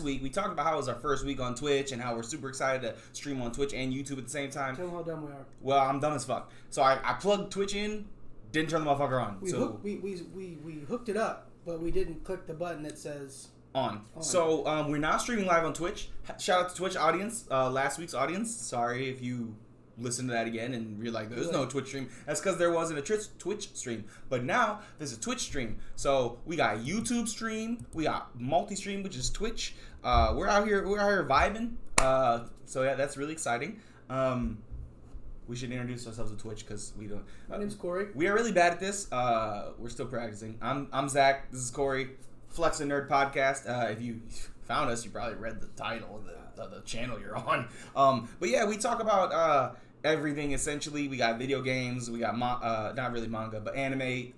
Week we talked about how it was our first week on Twitch and how we're super excited to stream on Twitch and YouTube at the same time. Tell them how dumb we are. Well, I'm dumb as fuck. So I plugged Twitch in, didn't turn the motherfucker on. We hooked it up, but we didn't click the button that says on. So we're now streaming live on Twitch. Shout out to Twitch audience, last week's audience. Sorry if you listen to that again and you're like, there's no Twitch stream. That's because there wasn't a Twitch stream. But now there's a Twitch stream. So we got YouTube stream, we got multi-stream, which is Twitch. We're out here vibing. So yeah, that's really exciting. We should introduce ourselves to Twitch because we don't. My name's Corey. We are really bad at this. We're still practicing. I'm Zach. This is Corey. Flex and Nerd Podcast. If you found us, you probably read the title of the channel you're on. But yeah, we talk about everything essentially. We got video games. We got not really manga, but anime.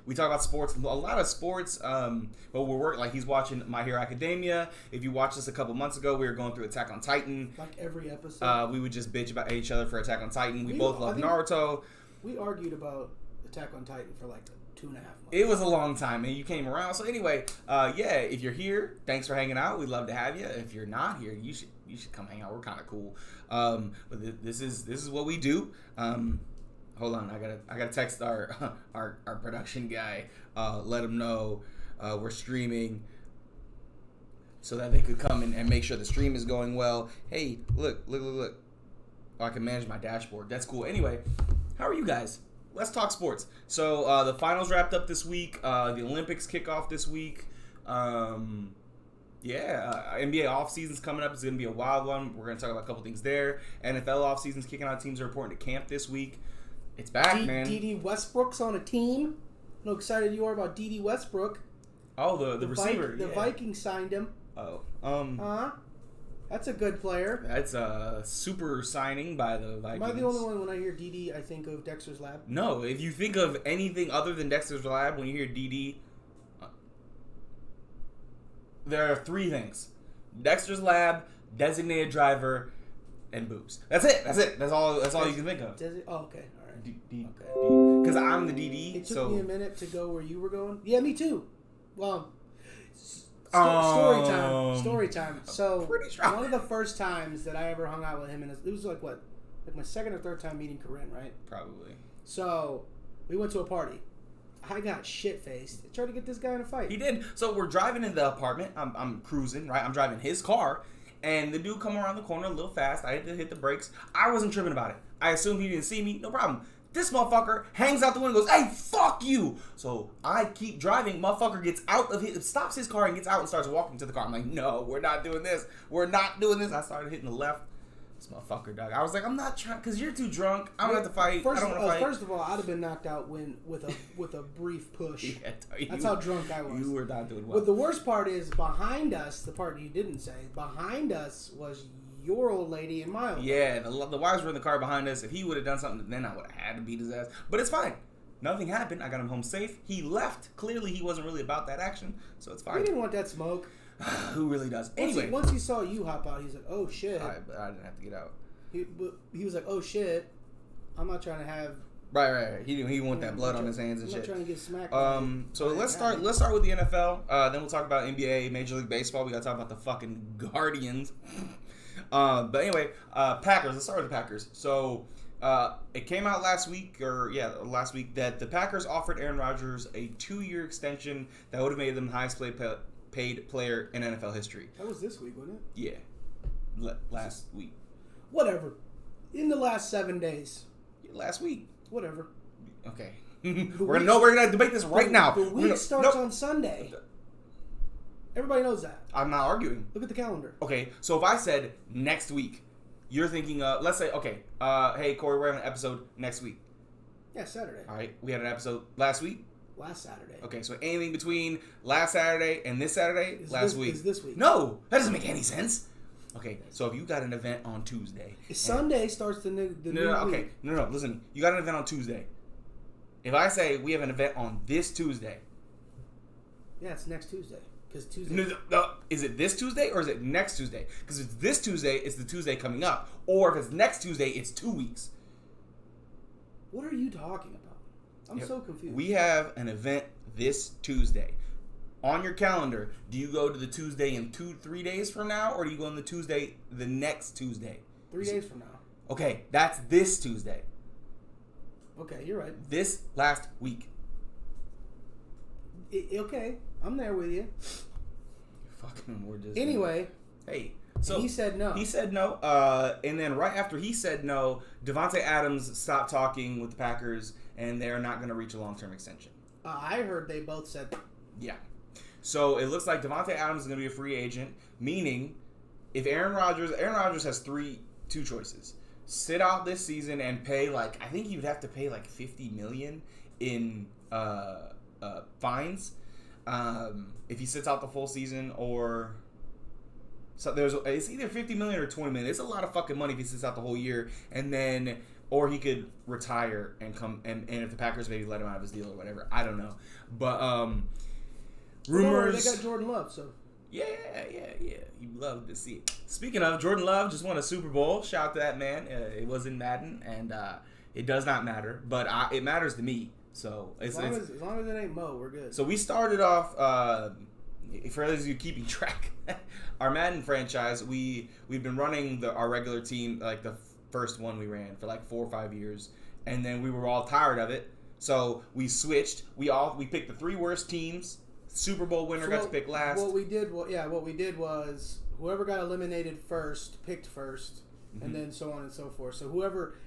We talk about sports, a lot of sports. But he's watching My Hero Academia. If you watched us a couple months ago, we were going through Attack on Titan. Like every episode. We would just bitch about each other for Attack on Titan. We both love Naruto. We argued about Attack on Titan for like 2.5 months. It was a long time, and you came around. So anyway, if you're here, thanks for hanging out. We'd love to have you. If you're not here, you should come hang out. We're kind of cool. But this is what we do. Hold on, I gotta text our production guy. Let him know we're streaming, so that they could come and make sure the stream is going well. Hey, look! Oh, I can manage my dashboard. That's cool. Anyway, how are you guys? Let's talk sports. So the finals wrapped up this week. The Olympics kick off this week. NBA offseason's coming up. It's going to be a wild one. We're going to talk about a couple things there. NFL offseason's kicking out. Teams are reporting to camp this week. It's back, man. D.D. Westbrook's on a team. How excited you are about D.D. Westbrook. Oh, the receiver. The Vikings signed him. Oh. That's a good player. That's a super signing by the Vikings. Am I the only one when I hear D.D. I think of Dexter's Lab? No, if you think of anything other than Dexter's Lab, when you hear D.D., there are three things: Dexter's Lab, designated driver, and boobs. That's it. That's all you can think of. Okay, all right. Because I'm the DD. It took me a minute to go where you were going. Yeah, me too. Well, story time. So one of the first times that I ever hung out with him, and it was like my second or third time meeting Corinne, right? Probably. So we went to a party. I got shit-faced. I tried to get this guy in a fight. He did. So we're driving in the apartment. I'm cruising, right? I'm driving his car. And the dude come around the corner a little fast. I had to hit the brakes. I wasn't tripping about it. I assumed he didn't see me. No problem. This motherfucker hangs out the window and goes, "Hey, fuck you!" So I keep driving. Motherfucker gets stops his car and gets out and starts walking to the car. I'm like, "No, we're not doing this. We're not doing this." I started hitting the left. This motherfucker, dog. I was like, "I'm not trying," because you're too drunk. I don't have to fight. I don't want to fight. First of all, I'd have been knocked out with a brief push. Yeah, that's how drunk I was. You were not doing well. But the worst part is behind us. The part you didn't say. Behind us was your old lady and my old lady. Yeah, the wives were in the car behind us. If he would have done something, then I would have had to beat his ass. But it's fine. Nothing happened. I got him home safe. He left. Clearly, he wasn't really about that action, so it's fine. He didn't want that smoke. Who really does? Anyway, once he saw you hop out, he's like, "Oh shit!" But I didn't have to get out. He was like, "Oh shit, I'm not trying to have." Right. He didn't want that blood on his hands and shit. I'm not trying to get smacked. So let's start with the NFL. Then we'll talk about NBA, Major League Baseball. We gotta talk about the fucking Guardians. But anyway, Packers. Let's start with the Packers. So it came out last week that the Packers offered Aaron Rodgers a 2-year extension that would have made them the highest paid player in NFL history. That was this week, wasn't it? Yeah, last week. Whatever. In the last 7 days. Last week. Whatever. Okay. We're gonna debate this right now. The week starts on Sunday. Everybody knows that. I'm not arguing. Look at the calendar. Okay, so if I said next week, you're thinking, let's say, okay, hey, Corey, we're having an episode next week. Yeah, Saturday. All right, we had an episode last week? Last Saturday. Okay, so anything between last Saturday and this Saturday, last week. Is this week. No, that doesn't make any sense. Okay, so if you got an event on Tuesday. Sunday starts the new week. Okay. No, listen, you got an event on Tuesday. If I say we have an event on this Tuesday. Yeah, it's next Tuesday. Because Tuesday. No, is it this Tuesday or is it next Tuesday? Because if it's this Tuesday, it's the Tuesday coming up. Or if it's next Tuesday, it's 2 weeks. What are you talking about? I'm so confused. We have an event this Tuesday. on your calendar, do you go to the Tuesday in 3 days from now, or do you go on the Tuesday the next Tuesday? 3 days from now. Okay, that's this Tuesday. Okay, you're right. This last week. Okay, I'm there with you. Fucking we're just anyway. Hey, so he said no. He said no. And then right after he said no, Davante Adams stopped talking with the Packers, and they're not going to reach a long-term extension. I heard they both said. Yeah. So it looks like Davante Adams is going to be a free agent, meaning if Aaron Rodgers has two choices: sit out this season and pay I think he would have to pay $50 million in fines if he sits out the full season, or so it's either $50 million or $20 million. It's a lot of fucking money if he sits out the whole year, and then or he could retire and come and if the Packers maybe let him out of his deal or whatever. I don't know, but rumors. They got Jordan Love, so. Yeah. You love to see it. Speaking of, Jordan Love just won a Super Bowl. Shout out to that man. It was in Madden, and it does not matter, but it matters to me. So as long as it ain't Mo, we're good. So we started off. For those of you keeping track, our Madden franchise, we've been running our regular team, the first one we ran for 4 or 5 years, and then we were all tired of it. So we switched. We picked the 3 worst teams. Super Bowl winner got to pick last. What we did was whoever got eliminated first picked first, and then so on and so forth. So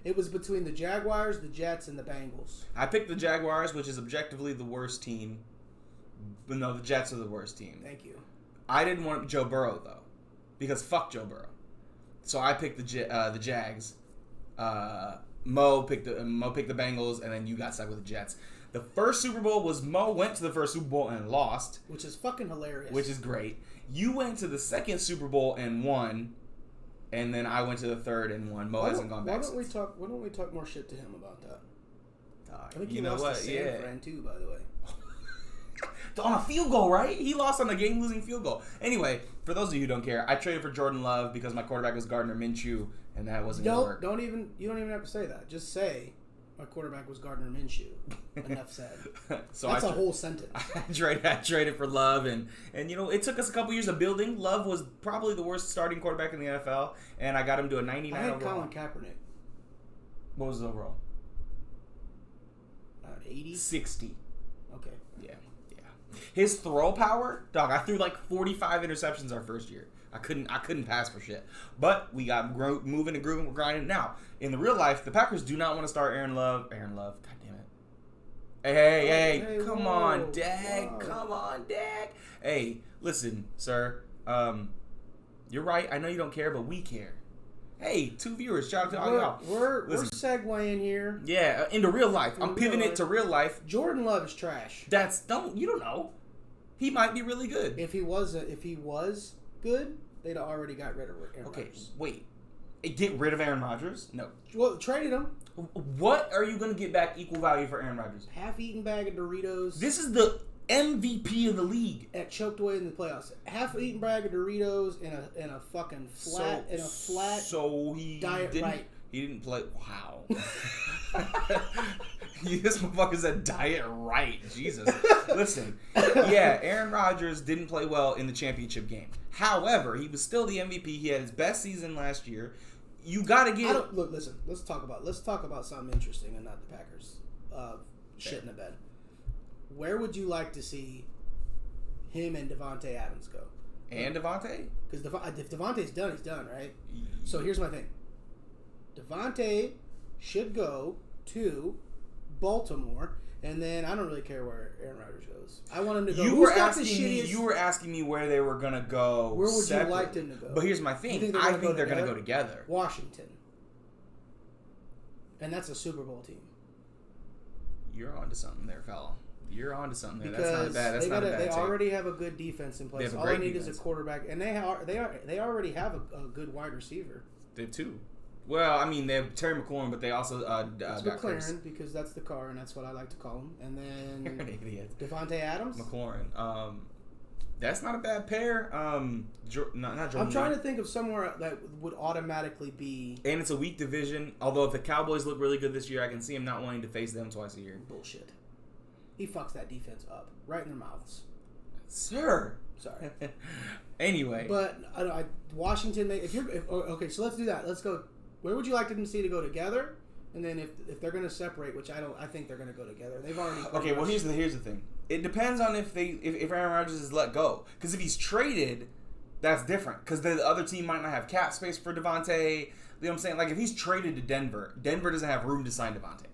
it was between the Jaguars, the Jets, and the Bengals. I picked the Jaguars, which is objectively the worst team. But no, the Jets are the worst team. Thank you. I didn't want Joe Burrow though, because fuck Joe Burrow. So I picked the Jags. Mo picked the Bengals, and then you got stuck with the Jets. The first Super Bowl was Mo went to the first Super Bowl and lost, which is fucking hilarious. Which is great. You went to the second Super Bowl and won, and then I went to the third and won. Mo hasn't gone back. Why don't we talk more shit to him about that? I think he you know lost what? to San Fran too, by the way. On a field goal, right? He lost on a game-losing field goal. Anyway, for those of you who don't care, I traded for Jordan Love because my quarterback was Gardner Minshew, and that wasn't going to work. You don't even have to say that. Just say my quarterback was Gardner Minshew. Enough said. So that's a whole sentence. I traded for Love, and it took us a couple years of building. Love was probably the worst starting quarterback in the NFL, and I got him to a 99 I had overall. Colin Kaepernick. What was his overall? 80? 60. Okay. Yeah. His throw power, dog. I threw 45 interceptions our first year. I couldn't pass for shit. But we got moving and grooving. We're grinding. Now, in the real life, the Packers do not want to start Aaron Love. God damn it. Hey, come on, Dak. Whoa. Come on, Dak. Hey, listen, sir. You're right. I know you don't care, but we care. Hey, 2 viewers. Shout out to all y'all. We're segueing here. Yeah, into real life. I'm pivoting it to real life. Jordan Love is trash. You don't know. He might be really good. If he was good, they'd have already got rid of Aaron Rodgers. Wait. Get rid of Aaron Rodgers? No. Well, traded him. What are you going to get back equal value for Aaron Rodgers? Half-eaten bag of Doritos. This is the MVP of the league. At choked away in the playoffs. Half-eaten bag of Doritos in a fucking flat So he diet didn't. right. He didn't play. Wow. This motherfucker's a diet right. Jesus. Listen. Yeah, Aaron Rodgers didn't play well in the championship game. However, he was still the MVP. He had his best season last year. You got to get. Look, listen. Let's talk about something interesting and not the Packers shit in the bed. Where would you like to see him and Davante Adams go? And Davante? Because if Davante's done, he's done, right? So here's my thing. Davante should go to Baltimore, and then I don't really care where Aaron Rodgers goes. I want him to go. You were asking me where they were gonna go. Where would separate. you like them to go? But here's my thing. I think they're gonna go together. Washington, and that's a Super Bowl team. You're onto something there, fella. You're onto something there. Because that's not a bad. They already have a good defense in place. All they need is a quarterback, and they already have a good wide receiver. They have 2. Well, I mean, they have Terry McLaurin, but they also it's McLaren because that's the car, and that's what I like to call him. And then an idiot. Davante Adams, McLaurin. That's not a bad pair. Not Jordan. I'm trying to think of somewhere that would automatically be. And it's a weak division. Although if the Cowboys look really good this year, I can see him not wanting to face them twice a year. Bullshit. He fucks that defense up right in their mouths. Sir. Sorry. Anyway. But Washington, okay, so let's do that. Let's go. Where would you like them to see to go together? And then if they're going to separate, which I think they're going to go together. They've already. Okay, well here's the thing. It depends on if Aaron Rodgers is let go. Because if he's traded, that's different. Because the other team might not have cap space for Devontae. You know what I'm saying? Like if he's traded to Denver doesn't have room to sign Devontae.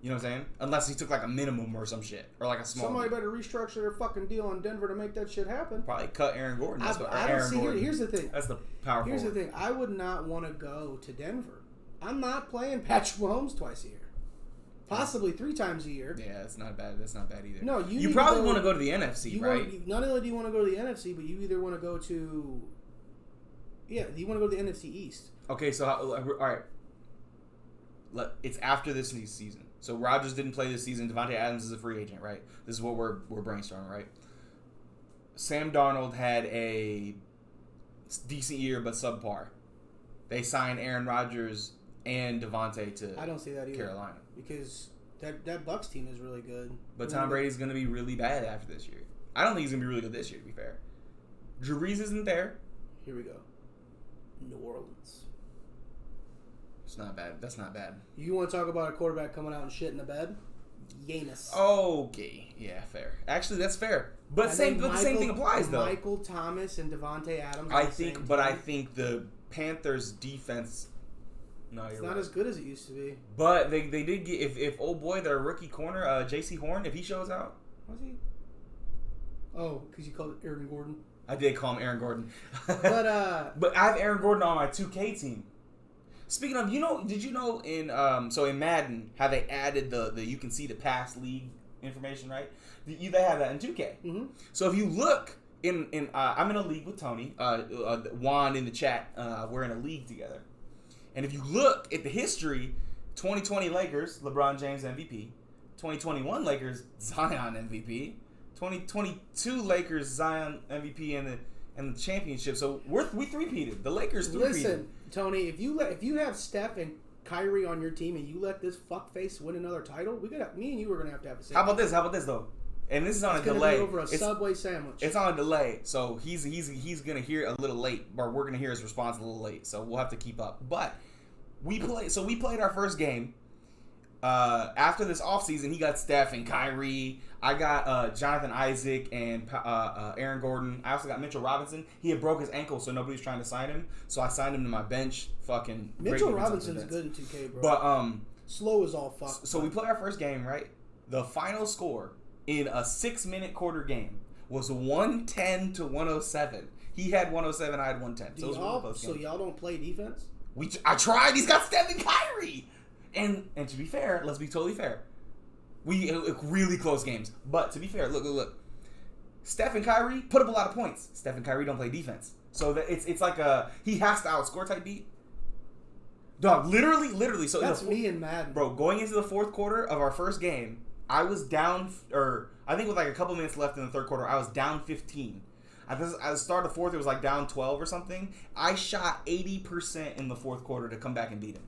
You know what I'm saying? Unless he took like a minimum or some shit. Or like a small Somebody deal. better restructure their fucking deal in Denver to make that shit happen. Probably cut Aaron Gordon. That's what I don't Aaron see. Gordon. Here's the thing. That's the power Here's forward. the thing. I would not want to go to Denver. I'm not playing Patrick Mahomes twice a year. Possibly 3 times a year. Yeah, that's not bad. That's not bad either. No, you probably want to go to the NFC, right? Not only do you want to go to the NFC, but you either want to go to... Yeah, you want to go to the NFC East. Okay, so all right. It's after this season. So Rodgers didn't play this season. Devontae Adams is a free agent, right? This is what we're brainstorming, right? Sam Darnold had a decent year, but subpar. They signed Aaron Rodgers and Devontae to I don't see that either. Carolina. Because that Bucks team is really good. But Tom Brady's going to be really bad after this year. I don't think he's going to be really good this year, to be fair. Drew Brees isn't there. Here we go. New Orleans. It's not bad. That's not bad. You want to talk about a quarterback coming out and shit in the bed? Jameis. Okay. Yeah, fair. Actually, that's fair. But the same thing applies, though. Michael Thomas and Devontae Adams. I think the Panthers' defense... No, it's not as good as it used to be. But they did get... If old boy, their rookie corner, J.C. Horn, if he shows out... Was he? Oh, because you called it Aaron Gordon? I did call him Aaron Gordon. But I have Aaron Gordon on my 2K team. Speaking of, did you know in Madden how they added the you can see the past league information, right? They have that in 2K. Mm-hmm. So if you look in I'm in a league with Tony, Juan in the chat, we're in a league together. And if you look at the history, 2020 Lakers, LeBron James MVP. 2021 Lakers, Zion MVP. 2022 Lakers, Zion MVP and the championship. So we three-peated. The Lakers three-peated. Listen, Tony, if you have Steph and Kyrie on your team and you let this fuckface win another title, me and you are gonna have a. How about this though? And this is on it's a delay. Be over a Subway sandwich. It's on a delay, so he's gonna hear a little late, or we're gonna hear his response a little late. So we'll have to keep up. But we played our first game. After this offseason, he got Steph and Kyrie. I got Jonathan Isaac and Aaron Gordon. I also got Mitchell Robinson. He had broke his ankle, so nobody's trying to sign him. So I signed him to my bench. Fucking Mitchell Robinson's good in 2K, bro. But slow as all fuck. So we play our first game, right? The final score in a 6-minute quarter game was 110 to 107. He had 107. I had 110. So y'all don't play defense? I tried. He's got Steph and Kyrie. And to be fair, let's be totally fair. We really close games. But to be fair, look. Steph and Kyrie put up a lot of points. Steph and Kyrie don't play defense. So that it's like he has to outscore type beat. Dog, literally. So that's me and Madden. Bro, going into the fourth quarter of our first game, I was down, or I think with like a couple minutes left in the third quarter, I was down 15. At the start of the fourth, it was like down 12 or something. I shot 80% in the fourth quarter to come back and beat him.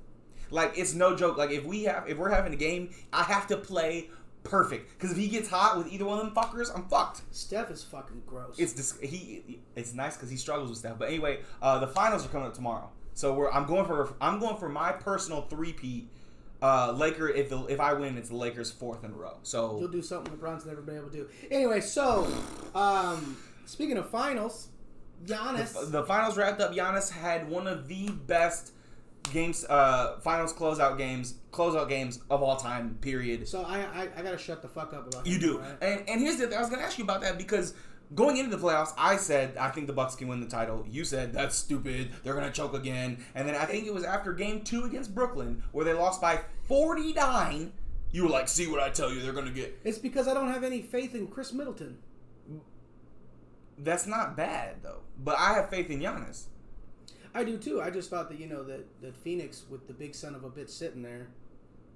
Like, it's no joke. Like, if we're having a game, I have to play perfect. Because if he gets hot with either one of them fuckers, I'm fucked. Steph is fucking gross. It's nice because he struggles with Steph. But anyway, the finals are coming up tomorrow. So I'm going for my personal three-peat. Laker. If I win, it's the Lakers' fourth in a row. So you'll do something LeBron's never been able to do. Anyway, so speaking of finals, Giannis. The finals wrapped up. Giannis had one of the best games, finals closeout games of all time. Period. So I gotta shut the fuck up about that. You do, right? and here's the thing. I was gonna ask you about that because going into the playoffs, I said I think the Bucks can win the title. You said that's stupid. They're gonna choke again. And then I think it was after Game 2 against Brooklyn where they lost by 49. You were like, "See what I tell you? They're gonna get." It's because I don't have any faith in Chris Middleton. That's not bad though. But I have faith in Giannis. I do too. I just thought that that Phoenix with the big son of a bitch sitting there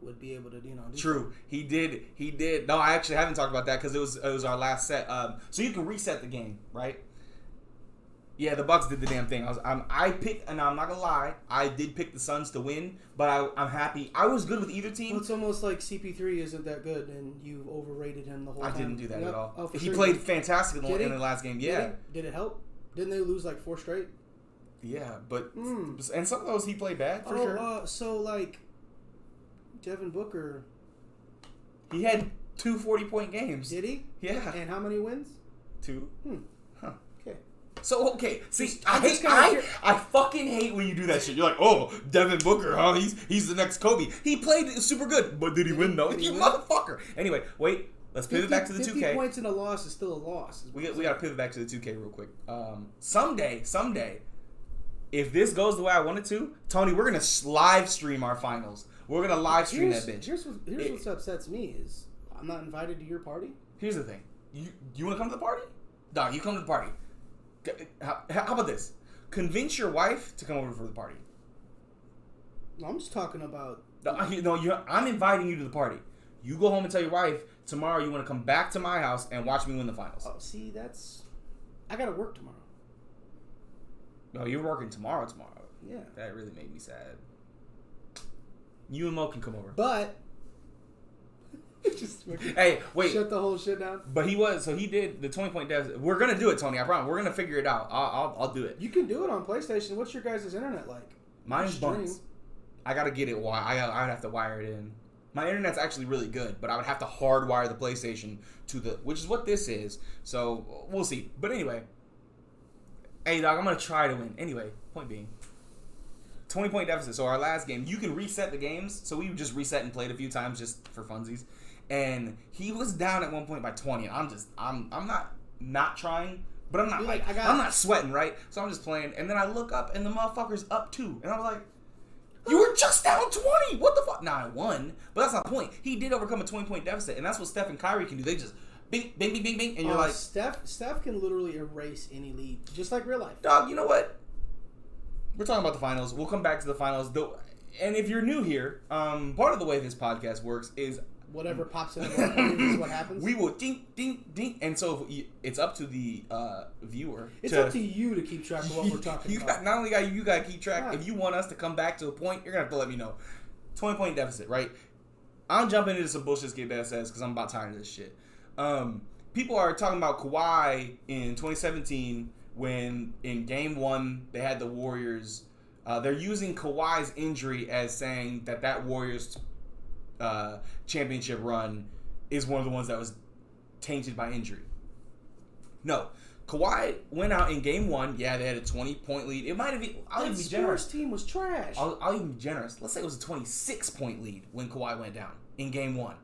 would be able to do True. Something. He did. No, I actually haven't talked about that because it was our last set. So you can reset the game, right? Yeah, the Bucks did the damn thing. I picked, and I'm not gonna lie, I did pick the Suns to win, but I'm happy. I was good with either team. Well, it's almost like CP3 isn't that good, and you overrated him the whole time. I didn't do that at all. Oh, he played fantastic in the last game. Yeah. Did it help? Didn't they lose like 4 straight? Yeah, but and some of those he played bad for sure. So like Devin Booker, he had 2 40-point games. Did he? Yeah. And how many wins? 2. Huh. Okay. So okay, see, I fucking hate when you do that shit. You're like, oh, Devin Booker, huh? He's the next Kobe. He played super good, but did he win? No, you motherfucker. Anyway, wait. Let's pivot back to the 2K. 50 points in a loss is still a loss. We got to pivot back to the 2K real quick. Someday, if this goes the way I want it to, Tony, we're gonna live stream our finals. We're gonna live stream that bitch. Here's what upsets me is I'm not invited to your party. Here's the thing. You want to come to the party? Dog, you come to the party. How about this? Convince your wife to come over for the party. No, I'm just talking about. I'm inviting you to the party. You go home and tell your wife tomorrow you want to come back to my house and watch me win the finals. Oh, see, I gotta work tomorrow. No, you're working tomorrow. Yeah. That really made me sad. You and Mo can come over. But hey, wait. Shut the whole shit down. But he did the 20-point deficit. We're gonna do it, Tony. I promise. We're gonna figure it out. I'll do it. You can do it on PlayStation. What's your guys' internet like? Mine's buns. I gotta get it. I'd have to wire it in. My internet's actually really good, but I would have to hardwire the PlayStation to which is what this is. So we'll see. But anyway, hey dog, I'm gonna try to win. Anyway, point being, 20-point deficit. So our last game, you can reset the games. So we just reset and played a few times just for funsies. And he was down at one point by 20. And I'm not trying, but I'm not I'm not sweating, right? So I'm just playing, and then I look up and the motherfucker's up 2, and I was like, you were just down 20. What the fuck? Nah, I won, but that's not the point. He did overcome a 20-point deficit, and that's what Steph and Kyrie can do. They just bing, bing, bing, bing, bing, and you're like, Steph can literally erase any lead, just like real life. Dog, you know what? We're talking about the finals. We'll come back to the finals. And if you're new here, part of the way this podcast works is whatever pops in is what happens. We will ding, ding, ding, and so it's up to the viewer. It's up to you to keep track of what we're talking about. Not only you got to keep track. Yeah. If you want us to come back to a point, you're gonna have to let me know. 20-point deficit, right? I'm jumping into some bullshit Skip Bass says because I'm about tired of this shit. People are talking about Kawhi in 2017 when in Game 1 they had the Warriors. They're using Kawhi's injury as saying that Warriors championship run is one of the ones that was tainted by injury. No, Kawhi went out in Game 1. Yeah, they had a 20-point lead. It might have been. I'll even be generous. Team was trash. I'll even be generous. Let's say it was a 26-point lead when Kawhi went down in Game 1.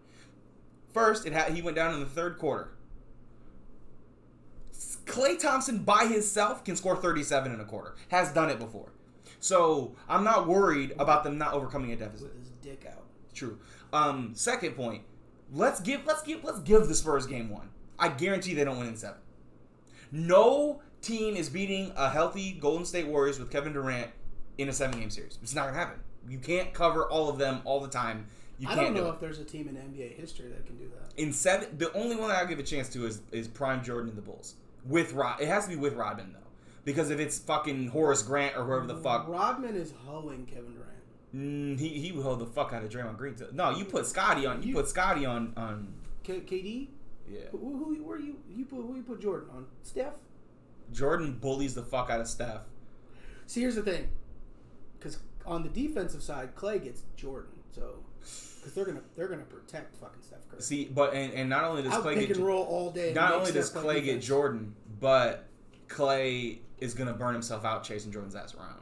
First, he went down in the third quarter. Klay Thompson by himself can score 37 in a quarter. Has done it before. So I'm not worried about them not overcoming a deficit. With his dick out. True. Second point. Let's give the Spurs Game 1. I guarantee they don't win in 7. No team is beating a healthy Golden State Warriors with Kevin Durant in a 7-game series. It's not gonna happen. You can't cover all of them all the time. I don't know if there's a team in NBA history that can do that. In 7, the only one that I'll give a chance to is Prime Jordan and the Bulls. With Rod, it has to be with Rodman though, because if it's fucking Horace Grant or whoever the fuck, Rodman is hoeing Kevin Durant. He would hold the fuck out of Draymond Green. No, you put Scotty on. You put Scotty on. KD. Yeah. Who you put Jordan on? Steph. Jordan bullies the fuck out of Steph. See, here's the thing, because on the defensive side, Klay gets Jordan, so. Because they're gonna protect fucking Steph Curry. See, but and not only does Klay get roll all day. Not only does Klay get Jordan, but Klay is gonna burn himself out chasing Jordan's ass around.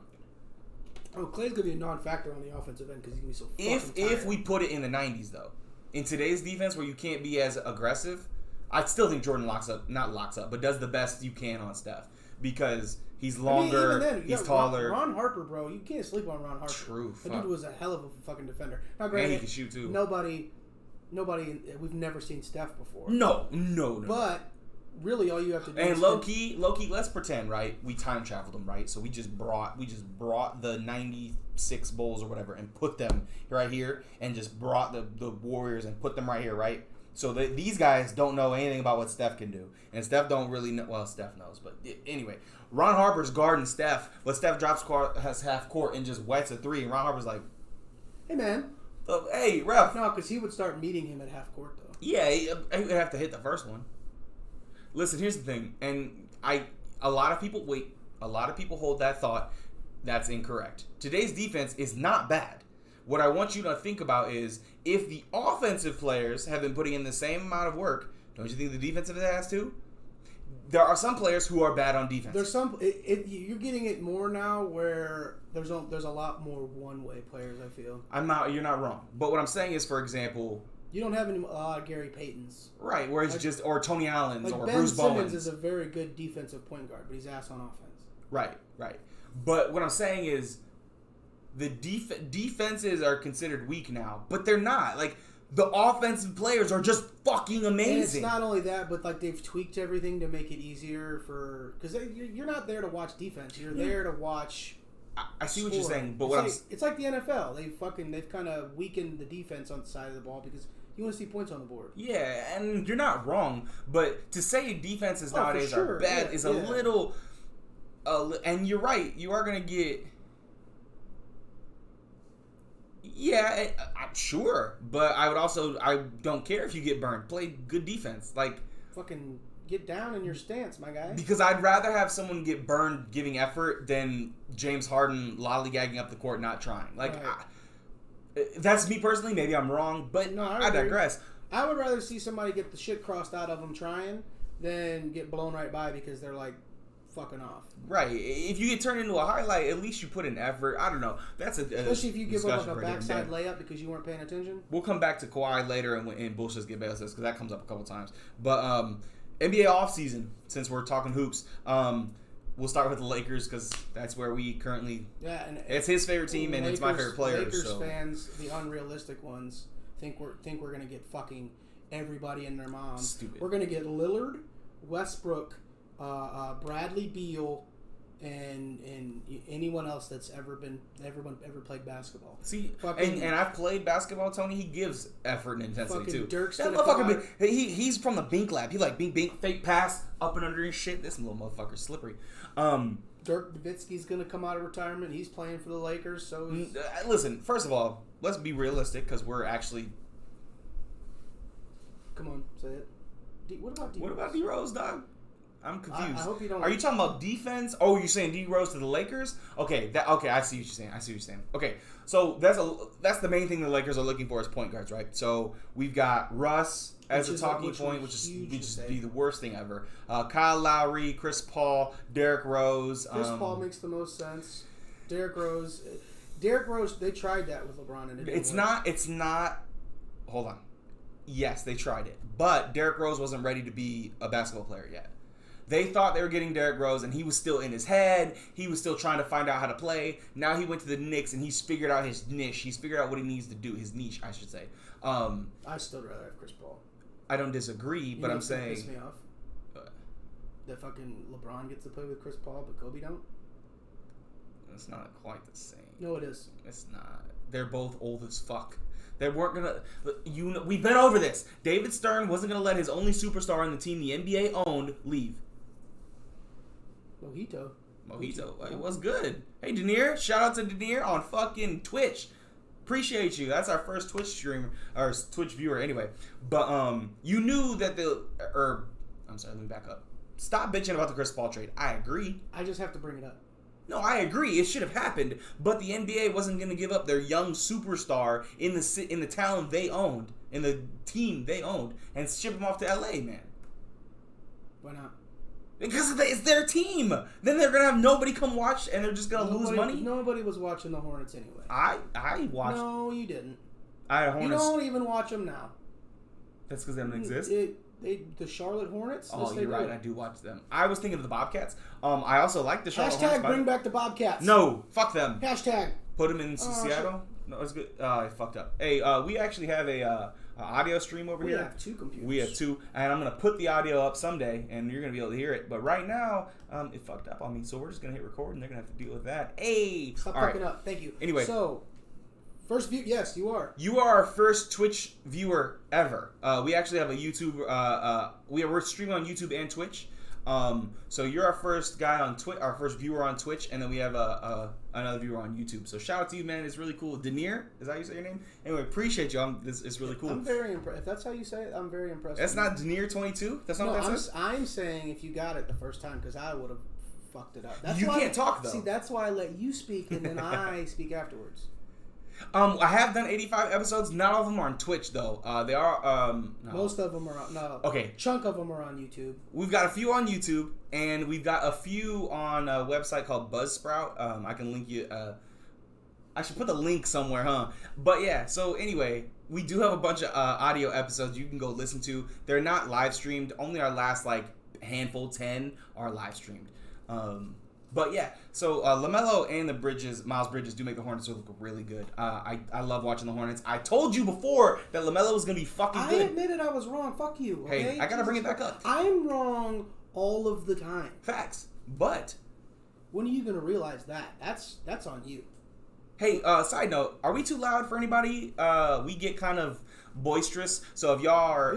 Oh, Klay's gonna be a non-factor on the offensive end because he's gonna be so. If we put it in the 90s though, in today's defense where you can't be as aggressive, I still think Jordan not locks up, but does the best you can on Steph because he's longer, even then, he's taller. Ron Harper, bro, you can't sleep on Ron Harper. True. That dude was a hell of a fucking defender. Now, granted, and he can shoot too. Nobody, we've never seen Steph before. No. But really, all you have to do. And low key, let's pretend, right? We time traveled them, right? So we just brought the '96 Bulls or whatever and put them right here, and just brought the Warriors and put them right here, right? So these guys don't know anything about what Steph can do, and Steph don't really know. Well, Steph knows, but anyway, Ron Harper's guarding Steph, but Steph drops has half court and just wets a three, and Ron Harper's like, "Hey man, hey ref." No, because he would start meeting him at half court though. Yeah, he would have to hit the first one. Listen, here's the thing, and a lot of people hold that thought. That's incorrect. Today's defense is not bad. What I want you to think about is if the offensive players have been putting in the same amount of work, don't you think the defensive has to? There are some players who are bad on defense. There's some. You're getting it more now where there's a lot more one-way players. I feel. You're not wrong. But what I'm saying is, for example, you don't have any Gary Paytons. Right, where it's like, just or Tony Allen's or Ben Bruce Simmons Bowens. is a very good defensive point guard, but he's ass on offense. Right. But what I'm saying is, the defenses are considered weak now, but they're not. Like, the offensive players are just fucking amazing. And it's not only that, but like they've tweaked everything to make it easier for because you're not there to watch defense. You're there to watch. I see what you're saying, but it's like the NFL. They've kind of weakened the defense on the side of the ball because you want to see points on the board. Yeah, and you're not wrong, but to say defenses nowadays are bad is a little. And you're right. You are gonna get. Yeah, I'm sure, but I don't care if you get burned. Play good defense, like fucking get down in your stance, my guy. Because I'd rather have someone get burned giving effort than James Harden lollygagging up the court not trying. Like, right. That's me personally. Maybe I'm wrong, but no, I digress. I would rather see somebody get the shit crossed out of them trying than get blown right by because they're like fucking off. Right. If you get turned into a highlight, at least you put in effort. I don't know. That's especially if you give up like a backside layup because you weren't paying attention. We'll come back to Kawhi later and bullshit get basis because that comes up a couple times. But NBA offseason, since we're talking hoops, we'll start with the Lakers because that's where we currently. Yeah, and it's his favorite team and it's my favorite player. Lakers fans, the unrealistic ones, think we're gonna get fucking everybody and their mom. Stupid. We're gonna get Lillard, Westbrook, Bradley Beal, and anyone else that's ever played basketball. See, and I've played basketball, Tony. He gives effort and intensity too. Dirk's that motherfucker, he's from the Bink Lab. He like bink, fake pass up and under his shit. This little motherfucker's slippery. Dirk Nowitzki's gonna come out of retirement. He's playing for the Lakers. So listen, first of all, let's be realistic because we're actually. Come on, say it. What about D-Rose? What about D-Rose, dog? I'm confused. I hope you don't. Are you talking about defense? Oh, you're saying D-Rose to the Lakers? Okay, I see what you're saying. Okay, so that's the main thing the Lakers are looking for is point guards, right? So we've got Russ as a talking point, which is be the worst thing ever. Kyle Lowry, Chris Paul, Derrick Rose. Chris Paul makes the most sense. Derrick Rose. They tried that with LeBron and it didn't work. It's not. Hold on. Yes, they tried it, but Derrick Rose wasn't ready to be a basketball player yet. They thought they were getting Derrick Rose, and he was still in his head. He was still trying to find out how to play. Now he went to the Knicks, and he's figured out his niche. He's figured out what he needs to do, his niche, I should say. I'd still rather have Chris Paul. I don't disagree, but I'm saying... Piss me off. That fucking LeBron gets to play with Chris Paul, but Kobe don't? It's not quite the same. No, it is. It's not. They're both old as fuck. They weren't gonna. We've been over this. David Stern wasn't gonna let his only superstar on the team the NBA owned leave. Mojito. It was good. Hey, Denier. Shout out to Denier on fucking Twitch. Appreciate you. That's our first Twitch streamer or Twitch viewer, anyway. But you knew that I'm sorry. Let me back up. Stop bitching about the Chris Paul trade. I agree. I just have to bring it up. No, I agree. It should have happened, but the NBA wasn't going to give up their young superstar in the talent they owned, in the team they owned, and ship him off to LA, man. Why not? Because it's their team. Then they're going to have nobody come watch, and they're just going to lose money. Nobody was watching the Hornets anyway. I watched. No, you didn't. I had Hornets. You don't even watch them now. That's because they don't exist. The Charlotte Hornets. Oh, you're right. I do watch them. I was thinking of the Bobcats. I also like the Charlotte Hornets. Bring back the Bobcats. No, fuck them. Hashtag. Put them in Seattle. No, it's good. I fucked up. Hey, we actually have a audio stream over here. We have two computers. We have two, and I'm gonna put the audio up someday, and you're gonna be able to hear it. But right now, it fucked up on me, so we're just gonna hit record, and they're gonna have to deal with that. Hey, stop fucking up. Thank you. Anyway, so First view, yes, you are. You are our first Twitch viewer ever. We actually have a YouTube. We're streaming on YouTube and Twitch. So you're our first guy on Twitch, our first viewer on Twitch, and then we have another viewer on YouTube. So shout out to you, man. It's really cool. Denier, is that how you say your name? Anyway, appreciate you. It's really cool. I'm very impressed. If that's how you say it, I'm very impressed. That's not Denier22. That's not what that says. I'm saying if you got it the first time, because I would have fucked it up. That's you why, can't talk though. See, that's why I let you speak and then I speak afterwards. I have done 85 episodes. Not all of them are on Twitch though. They are. No. Most of them are on. No. Okay. Chunk of them are on YouTube. We've got a few on YouTube, and we've got a few on a website called Buzzsprout. I can link you. I should put the link somewhere, huh? But yeah. So anyway, we do have a bunch of audio episodes you can go listen to. They're not live streamed. Only our last handful, 10, are live streamed. But yeah, so LaMelo and Miles Bridges do make the Hornets look really good. I love watching the Hornets. I told you before that LaMelo was going to be fucking good. I admitted I was wrong. Fuck you. Okay? Hey, I got to bring it back up. I'm wrong all of the time. Facts. But when are you going to realize that? That's on you. Hey, side note, are we too loud for anybody? We get kind of boisterous. So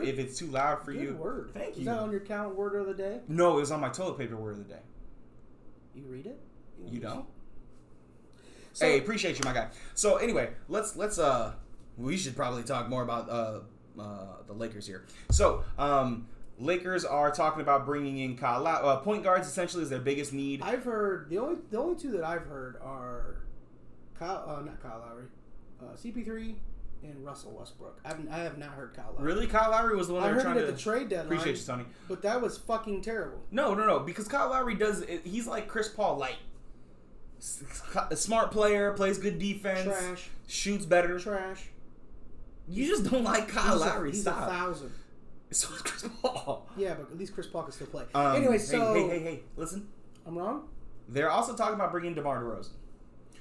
if it's too loud for you. Word. Thank you. Is that on your count word of the day? No, it was on my toilet paper word of the day. You read it? You don't? So, hey, appreciate you, my guy. So anyway, let's we should probably talk more about the Lakers here. So Lakers are talking about bringing in point guards. Essentially, is their biggest need. I've heard the only two that I've heard are not Kyle Lowry, CP3 and Russell Westbrook. I have not heard Kyle Lowry. Really? Kyle Lowry was the one they were trying to... I heard it at the trade deadline. Appreciate you, Tony. But that was fucking terrible. No. Because Kyle Lowry he's like Chris Paul light. A smart player, plays good defense. Trash. Shoots better. Trash. You just don't like Kyle Lowry. He's Stop. 1,000. So is Chris Paul. Yeah, but at least Chris Paul can still play. Anyway, so... Hey, listen. I'm wrong? They're also talking about bringing DeMar DeRozan.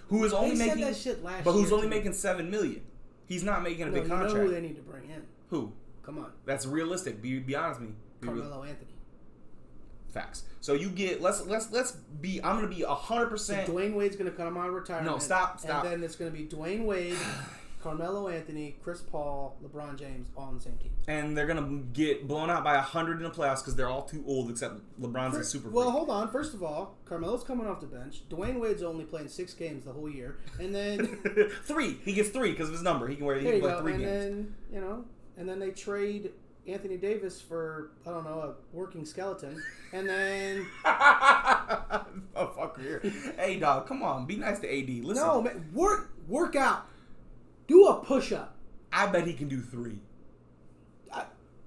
Who is only making... that shit last but who's year, only making $7 million. He's not making a big contract. You know who they need to bring in. Who? Come on. That's realistic. Be honest with me. Carmelo Anthony. Facts. So you get let's be. I'm gonna be 100%. So Dwayne Wade's gonna come out of retirement. No, stop. And then it's gonna be Dwayne Wade, Carmelo Anthony, Chris Paul, LeBron James, all on the same team. And they're gonna get blown out by 100 in the playoffs because they're all too old. Except LeBron's a super. Well, hold on. First of all, Carmelo's coming off the bench. Dwayne Wade's only playing 6 games the whole year, and then 3. He gets 3 because of his number. He can play 3 games. And then they trade Anthony Davis for, I don't know, a working skeleton. And then... oh, fuck here. Hey, dog, come on. Be nice to AD. Listen. No, man. Work out. Do a push-up. I bet he can do 3.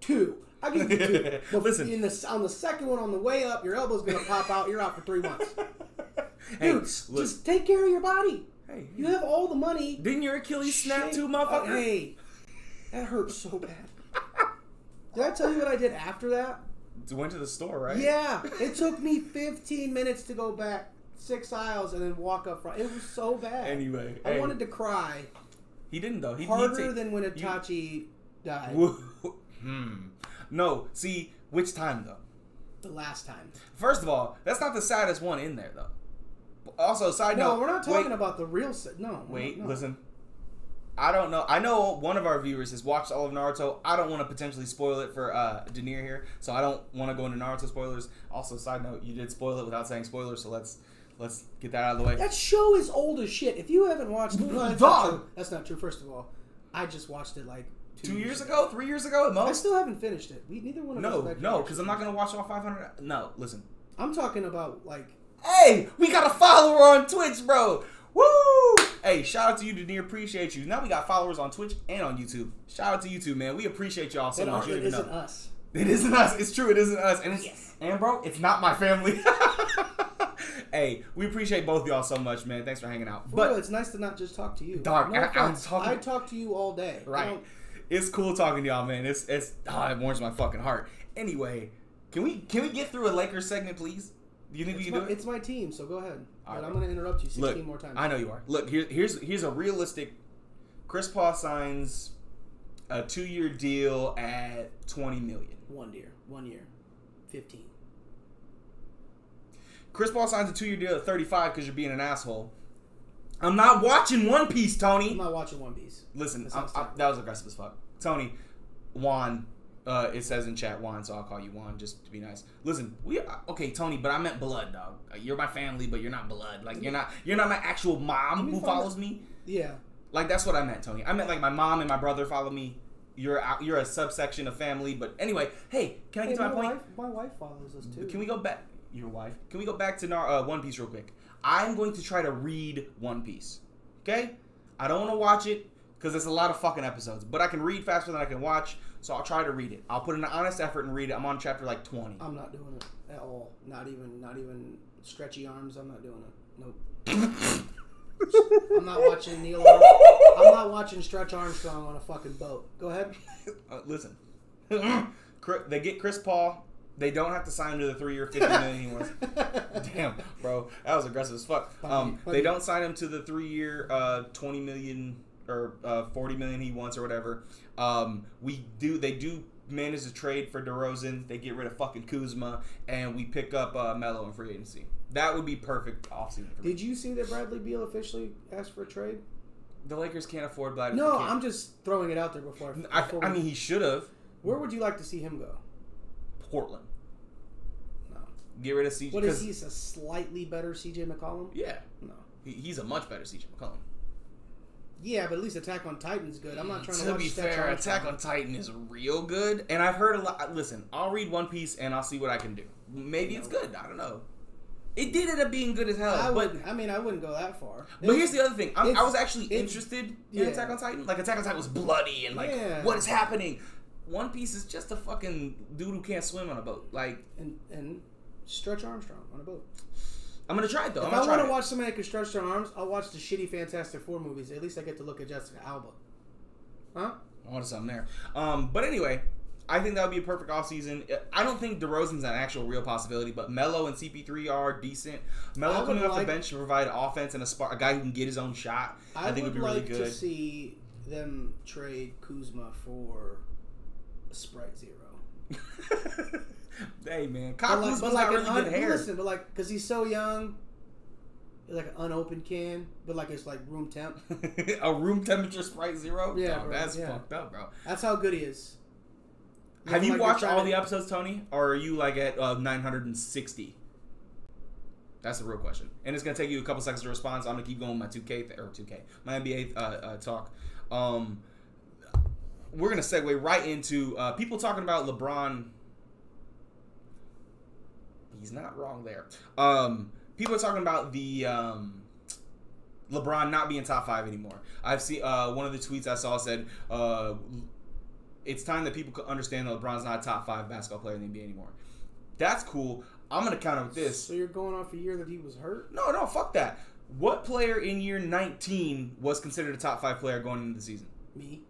2. I give you 2. But listen. On the second one on the way up, your elbow's going to pop out. You're out for 3 months. Dude, just take care of your body. Hey. You have all the money. Didn't your Achilles snap too, motherfucker? Hey. That hurts so bad. Did I tell you what I did after that? Went to the store, right? Yeah. It took me 15 minutes to go back 6 aisles and then walk up front. It was so bad. Anyway. I wanted to cry. He didn't, though. Harder than when Itachi died. No. See, which time, though? The last time. First of all, that's not the saddest one in there, though. Also, side note. No, we're not talking about the real... No. Wait, listen. I don't know. I know one of our viewers has watched all of Naruto. I don't want to potentially spoil it for Denier here, so I don't want to go into Naruto spoilers. Also, side note, you did spoil it without saying spoilers, so let's get that out of the way. That show is old as shit. If you haven't watched it, that's not true. First of all, I just watched it like 2 years ago, 3 years ago at most. I still haven't finished it. Neither one of us. No, because I'm not gonna watch all 500. No, listen. I'm talking about like. Hey, we got a follower on Twitch, bro. Woo! Hey, shout out to you, Denier. Appreciate you. Now we got followers on Twitch and on YouTube. Shout out to YouTube, man. We appreciate y'all so much. It isn't us. It isn't us. It's true. It isn't us. And bro, it's not my family. Hey, we appreciate both of y'all so much, man. Thanks for hanging out. But it's nice to not just talk to you. Dog, I talk to you all day. Right. It's cool talking to y'all, man. It warms my fucking heart. Anyway, can we get through a Lakers segment, please? Do you think we can do it? It's my team, so go ahead. All but right. I'm going to interrupt you 16 more times. I know you are. Look, here's a realistic. Chris Paul signs a 2-year deal at $20 million. 1 year, 15. Chris Paul signs a 2-year deal at 35 because you're being an asshole. I'm not watching One Piece, I'm Tony. not watching One Piece. Listen, That sounds terrible. that was aggressive as fuck. Tony, Juan, it says in chat Juan, so I'll call you Juan just to be nice. Listen, okay, Tony, but I meant blood, dog. You're my family, but you're not blood. Like you're not my actual mom who follows me. Yeah. Like that's what I meant, Tony. I meant like my mom and my brother follow me. You're a subsection of family, but anyway, hey, can I get to my point? My wife follows us too. Can we go back? Your wife? Can we go back to One Piece real quick? I'm going to try to read One Piece. Okay? I don't want to watch it because there's a lot of fucking episodes, but I can read faster than I can watch, so I'll try to read it. I'll put in an honest effort and read it. I'm on chapter like 20. I'm not doing it at all. Not even stretchy arms. I'm not doing it. Nope. I'm not watching Neil. I'm not watching Stretch Armstrong on a fucking boat. Go ahead. Listen, they get Chris Paul. They don't have to sign him to the 3-year, $50 million he wants. Damn, bro, that was aggressive as fuck. They don't sign him to the 3-year, $20 million or $40 million he wants or whatever. They do manage to trade for DeRozan. They get rid of fucking Kuzma, and we pick up Melo in free agency. That would be perfect offseason for me. Did you see that Bradley Beal officially asked for a trade? The Lakers can't afford Bradley. No, I'm just throwing it out there before. I mean, he should have. Where would you like to see him go? Portland. No. Get rid of CJ. What is he? A slightly better CJ McCollum? Yeah. No. He's a much better CJ McCollum. Yeah, but at least Attack on Titan's good. I'm not trying to To watch be fair, Attack on Titan is real good, and I've heard a lot. Listen, I'll read One Piece and I'll see what I can do. Maybe it's good. I don't know. It did end up being good as hell. I wouldn't go that far. But here's the other thing. I was actually interested in yeah. Attack on Titan. Like, Attack on Titan was bloody and, like, what is happening? One Piece is just a fucking dude who can't swim on a boat. Like, and Stretch Armstrong on a boat. I'm going to try it, though. If I want to watch somebody that can stretch their arms, I'll watch the shitty Fantastic Four movies. At least I get to look at Jessica Alba. Huh? I wanted something there. But anyway, I think that would be a perfect offseason. I don't think DeRozan's an actual real possibility, but Melo and CP3 are decent. Melo coming off the bench to provide offense and a guy who can get his own shot, I think would be really good. I would like to see them trade Kuzma for a Sprite Zero. Hey, man. Kyle Kuzma's got really good hair. Listen, but like, because he's so young, like an unopened can, but like it's like room temp. A room temperature Sprite Zero? Yeah, bro, that's fucked up, bro. That's how good he is. Have you watched all the episodes, Tony? Or are you like at 960? That's the real question. And it's going to take you a couple seconds to respond, so I'm going to keep going with my NBA talk. We're going to segue right into people talking about LeBron. He's not wrong there. People are talking about the LeBron not being top 5 anymore. I've seen one of the tweets I saw said, it's time that people understand that LeBron's not a top 5 basketball player in the NBA anymore. That's cool. I'm going to counter with this. So you're going off a year that he was hurt? No, fuck that. What player in year 19 was considered a top 5 player going into the season? Me.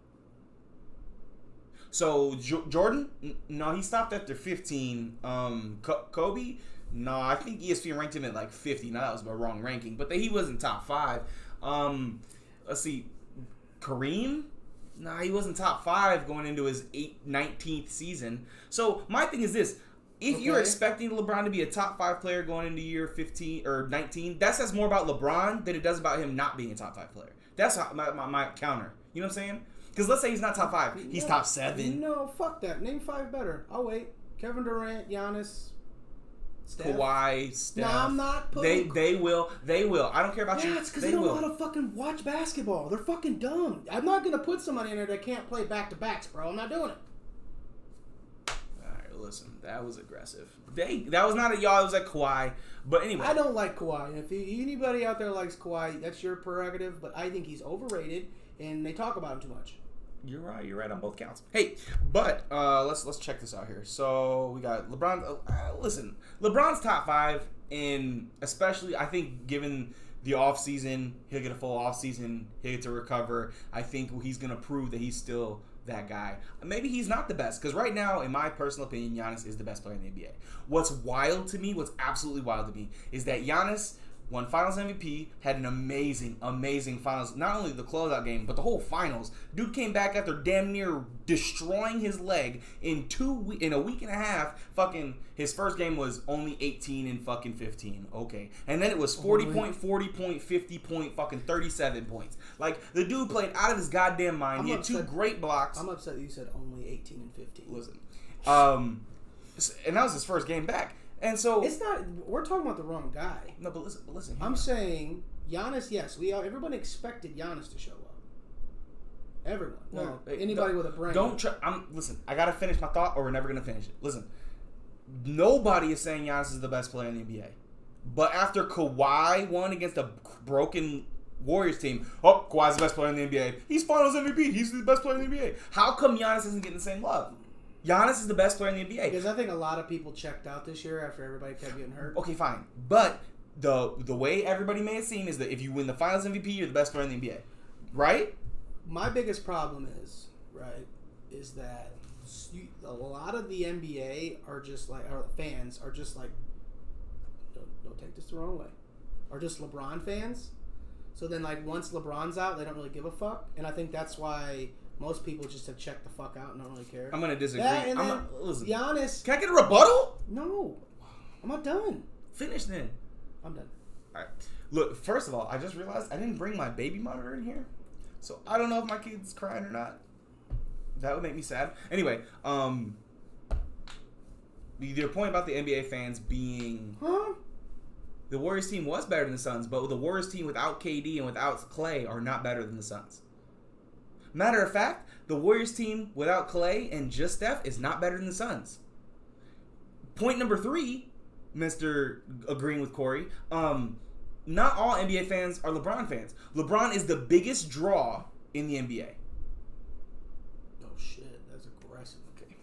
So, Jordan? No, he stopped after 15. Kobe? No, I think ESPN ranked him at like 50. No, that was my wrong ranking. But he wasn't top 5. Let's see. Kareem? Nah, he wasn't top 5 going into his 19th season. So, my thing is this. If you're expecting LeBron to be a top 5 player going into year 15 or 19, that says more about LeBron than it does about him not being a top 5 player. That's my counter. You know what I'm saying? Because let's say he's not top 5. He's top 7. No, fuck that. Name 5 better. I'll wait. Kevin Durant, Giannis, Steph. Kawhi, Steph. No, I'm not putting... They will. I don't care about you. Yeah, it's because they don't know how to fucking watch basketball. They're fucking dumb. I'm not going to put somebody in there that can't play back-to-backs, bro. I'm not doing it. Alright, listen. That was aggressive. That was not at y'all. It was at Kawhi. But anyway. I don't like Kawhi. If anybody out there likes Kawhi, that's your prerogative. But I think he's overrated, and they talk about him too much. You're right on both counts. Hey, but let's check this out here. So we got LeBron. Listen, LeBron's top 5, and especially I think given the offseason, he'll get a full offseason. He'll get to recover. I think he's gonna prove that he's still that guy. Maybe he's not the best, because right now, in my personal opinion, Giannis is the best player in the NBA. What's absolutely wild to me, is that Giannis, won Finals MVP, had an amazing Finals. Not only the closeout game, but the whole Finals. Dude came back after damn near destroying his leg in a week and a half. Fucking his first game was only 18 and fucking 15. Okay, and then it was 40 point, 40 point, 50 point, fucking 37 points. Like the dude played out of his goddamn mind. He had 2 great blocks. I'm upset you said only 18 and 15. Listen, and that was his first game back. And so it's not. We're talking about the wrong guy. No, but listen. I'm saying Giannis. Yes, everybody expected Giannis to show up. Everyone. Well, anybody with a brain. Listen. I gotta finish my thought, or we're never gonna finish it. Listen. Nobody is saying Giannis is the best player in the NBA, but after Kawhi won against a broken Warriors team, Kawhi's the best player in the NBA. He's Finals MVP. He's the best player in the NBA. How come Giannis isn't getting the same love? Giannis is the best player in the NBA. Because I think a lot of people checked out this year after everybody kept getting hurt. Okay, fine. But the way everybody made it seem is that if you win the Finals MVP, you're the best player in the NBA. Right? My biggest problem is that a lot of the NBA are just like, or fans are just like, don't take this the wrong way, are just LeBron fans. So then, like, once LeBron's out, they don't really give a fuck. And I think that's why most people just have checked the fuck out and don't really care. I'm going to disagree. Listen, Giannis. Can I get a rebuttal? No. I'm not done. Finish then. I'm done. All right. Look, first of all, I just realized I didn't bring my baby monitor in here. So I don't know if my kid's crying or not. That would make me sad. Anyway, your point about the NBA fans being... Huh? The Warriors team was better than the Suns, but the Warriors team without KD and without Klay are not better than the Suns. Matter of fact, the Warriors team without Klay and just Steph is not better than the Suns. Point number 3, Mr. Agreeing with Corey, not all NBA fans are LeBron fans. LeBron is the biggest draw in the NBA. Oh shit, that's aggressive. Okay,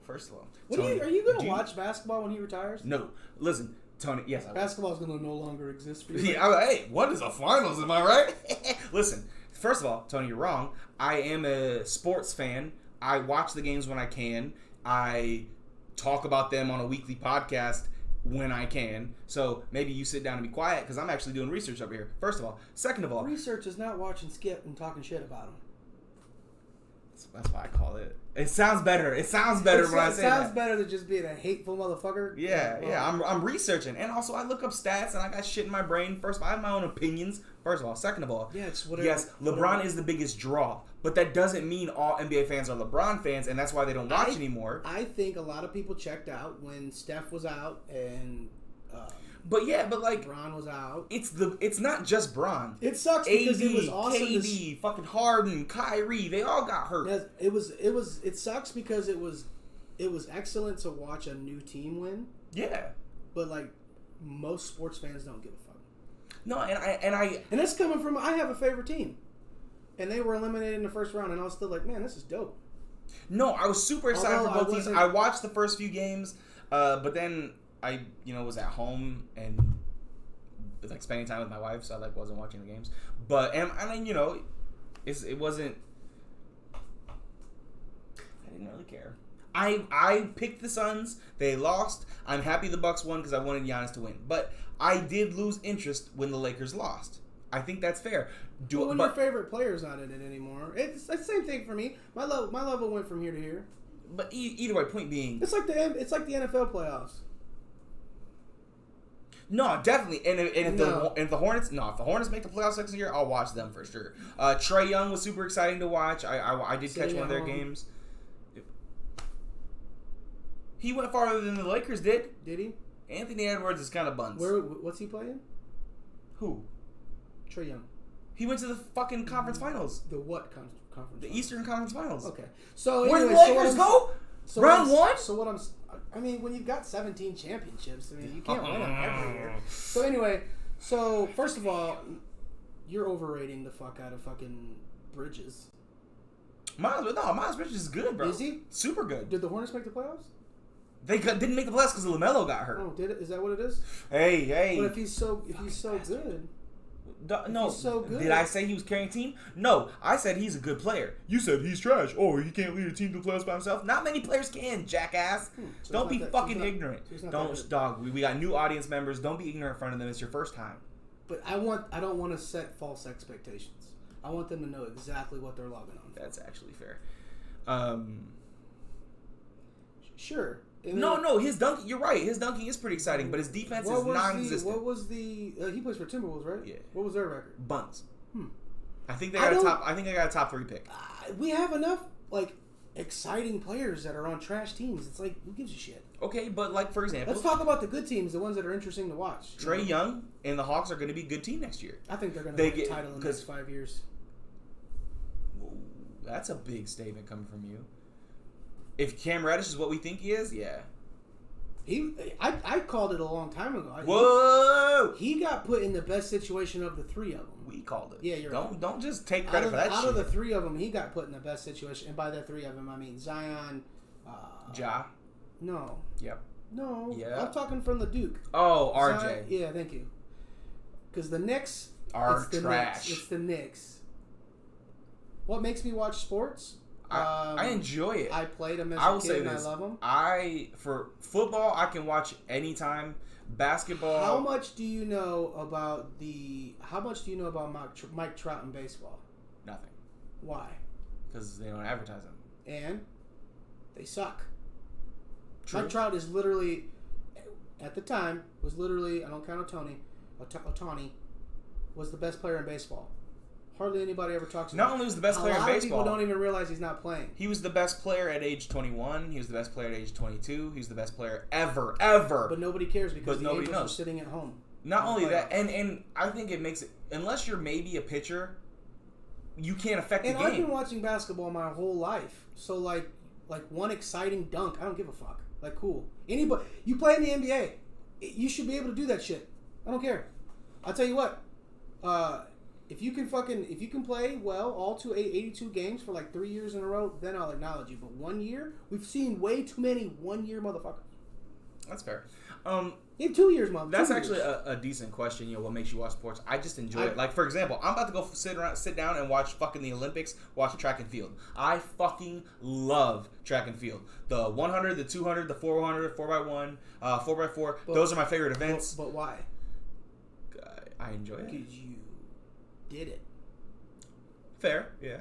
first of all, Tony, are you going to watch basketball when he retires? No, listen, Tony. Yes, basketball is going to no longer exist for you. Yeah, hey, what is a finals? Am I right? Listen, first of all, Tony, you're wrong. I am a sports fan. I watch the games when I can. I talk about them on a weekly podcast when I can. So maybe you sit down and be quiet because I'm actually doing research over here. First of all. Second of all. Research is not watching Skip and talking shit about him. That's why I call it. It sounds better. It sounds better when I say that. It sounds better than just being a hateful motherfucker. Yeah. I'm researching. And also I look up stats and I got shit in my brain. First of all, I have my own opinions. First of all. Second of all. Yeah, it's whatever. Yes, LeBron is the biggest draw. But that doesn't mean all NBA fans are LeBron fans, and that's why they don't watch anymore. I think a lot of people checked out when Steph was out and but like Bron was out. It's not just Bron. It sucks because it was awesome. KD, fucking Harden, Kyrie, they all got hurt. It sucks because it was excellent to watch a new team win. Yeah. But like most sports fans don't give a fuck. No, and that's coming from I have a favorite team. And they were eliminated in the first round, and I was still like, man, this is dope. No, I was super excited for both teams. I watched the first few games, but then I, was at home and like spending time with my wife, so I like wasn't watching the games. But and it wasn't. I didn't really care. I picked the Suns. They lost. I'm happy the Bucks won because I wanted Giannis to win. But I did lose interest when the Lakers lost. I think that's fair. When your favorite player's not in it anymore, it's the same thing for me. My level went from here to here. But either way, point being, it's like the NFL playoffs. No, definitely. And if the Hornets make the playoffs next year, I'll watch them for sure. Trae Young was super exciting to watch. I did catch one of their games. He went farther than the Lakers did. Did he? Anthony Edwards is kind of buns. What's he playing? Who? Trae Young. He went to the fucking conference finals. The what conference? The Eastern Conference Finals. Okay. So where did the Lakers go? Round 1? I mean, when you've got 17 championships, I mean, you can't win them every year. So anyway, first of all, you're overrating the fuck out of fucking Bridges. Miles Bridges is good, bro. Is he? Super good. Did the Hornets make the playoffs? They didn't make the playoffs because LaMelo got hurt. Oh, did it? Is that what it is? Hey. But if he's so good. No, he's so good. Did I say he was carrying a team? No, I said he's a good player. You said he's trash. Oh, he can't lead a team to the playoffs by himself. Not many players can, jackass. So don't be fucking ignorant. Don't, dog. We got new audience members. Don't be ignorant in front of them. It's your first time. But I don't want to set false expectations. I want them to know exactly what they're logging on for. That's actually fair. Sure. No, his dunking. You're right. His dunking is pretty exciting, but his defense is non-existent. What was the? He plays for Timberwolves, right? Yeah. What was their record? Buns. I think they got a top. I think they got a top 3 pick. We have enough exciting players that are on trash teams. It's like, who gives a shit? Okay, but like for example, let's talk about the good teams, the ones that are interesting to watch. Trae Young and the Hawks are going to be a good team next year. I think they're going to win a title in the next 5 years. Whoa, that's a big statement coming from you. If Cam Reddish is what we think he is, yeah. I called it a long time ago. Whoa! He got put in the best situation of the 3 of them. We called it. Yeah, you're right. Don't just take credit for that shit. Out of the 3 of them, he got put in the best situation. And by the 3 of them, I mean Zion. Ja. No. Yep. No. Yeah. I'm talking from the Duke. Oh, RJ. Zion, yeah, thank you. Because the Knicks are trash. It's the Knicks. What makes me watch sports? I enjoy it. I played them as I will a kid say and this. I love them. For football, I can watch anytime. Basketball. How much do you know about Mike Trout in baseball? Nothing. Why? Because they don't advertise them. And they suck. True. Mike Trout is literally, at the time, I don't count Ohtani, was the best player in baseball. Hardly anybody ever talks about. Not only was the best player in baseball, a lot of people don't even realize he's not playing. He was the best player at age 21. He was the best player at age 22. He was the best player ever. But nobody cares because the Angels are sitting at home. Not only that, and I think it makes it, unless you're maybe a pitcher, you can't affect the game. And I've been watching basketball my whole life, so like one exciting dunk, I don't give a fuck. Like, cool. Anybody, you play in the NBA, you should be able to do that shit. I don't care. I'll tell you what. If you can play well all 82 games for like 3 years in a row, then I'll acknowledge you. But 1 year, we've seen way too many 1 year motherfuckers. That's fair. You have 2 years, motherfucker. That's actually a decent question. What makes you watch sports? I just enjoy it. Like, for example, I'm about to go sit down and watch fucking the Olympics, watch track and field. I fucking love track and field. The 100, the 200, the 400, 4x1, 4x4. Those are my favorite events. But why? I enjoy it. Because you did it. Fair, yeah.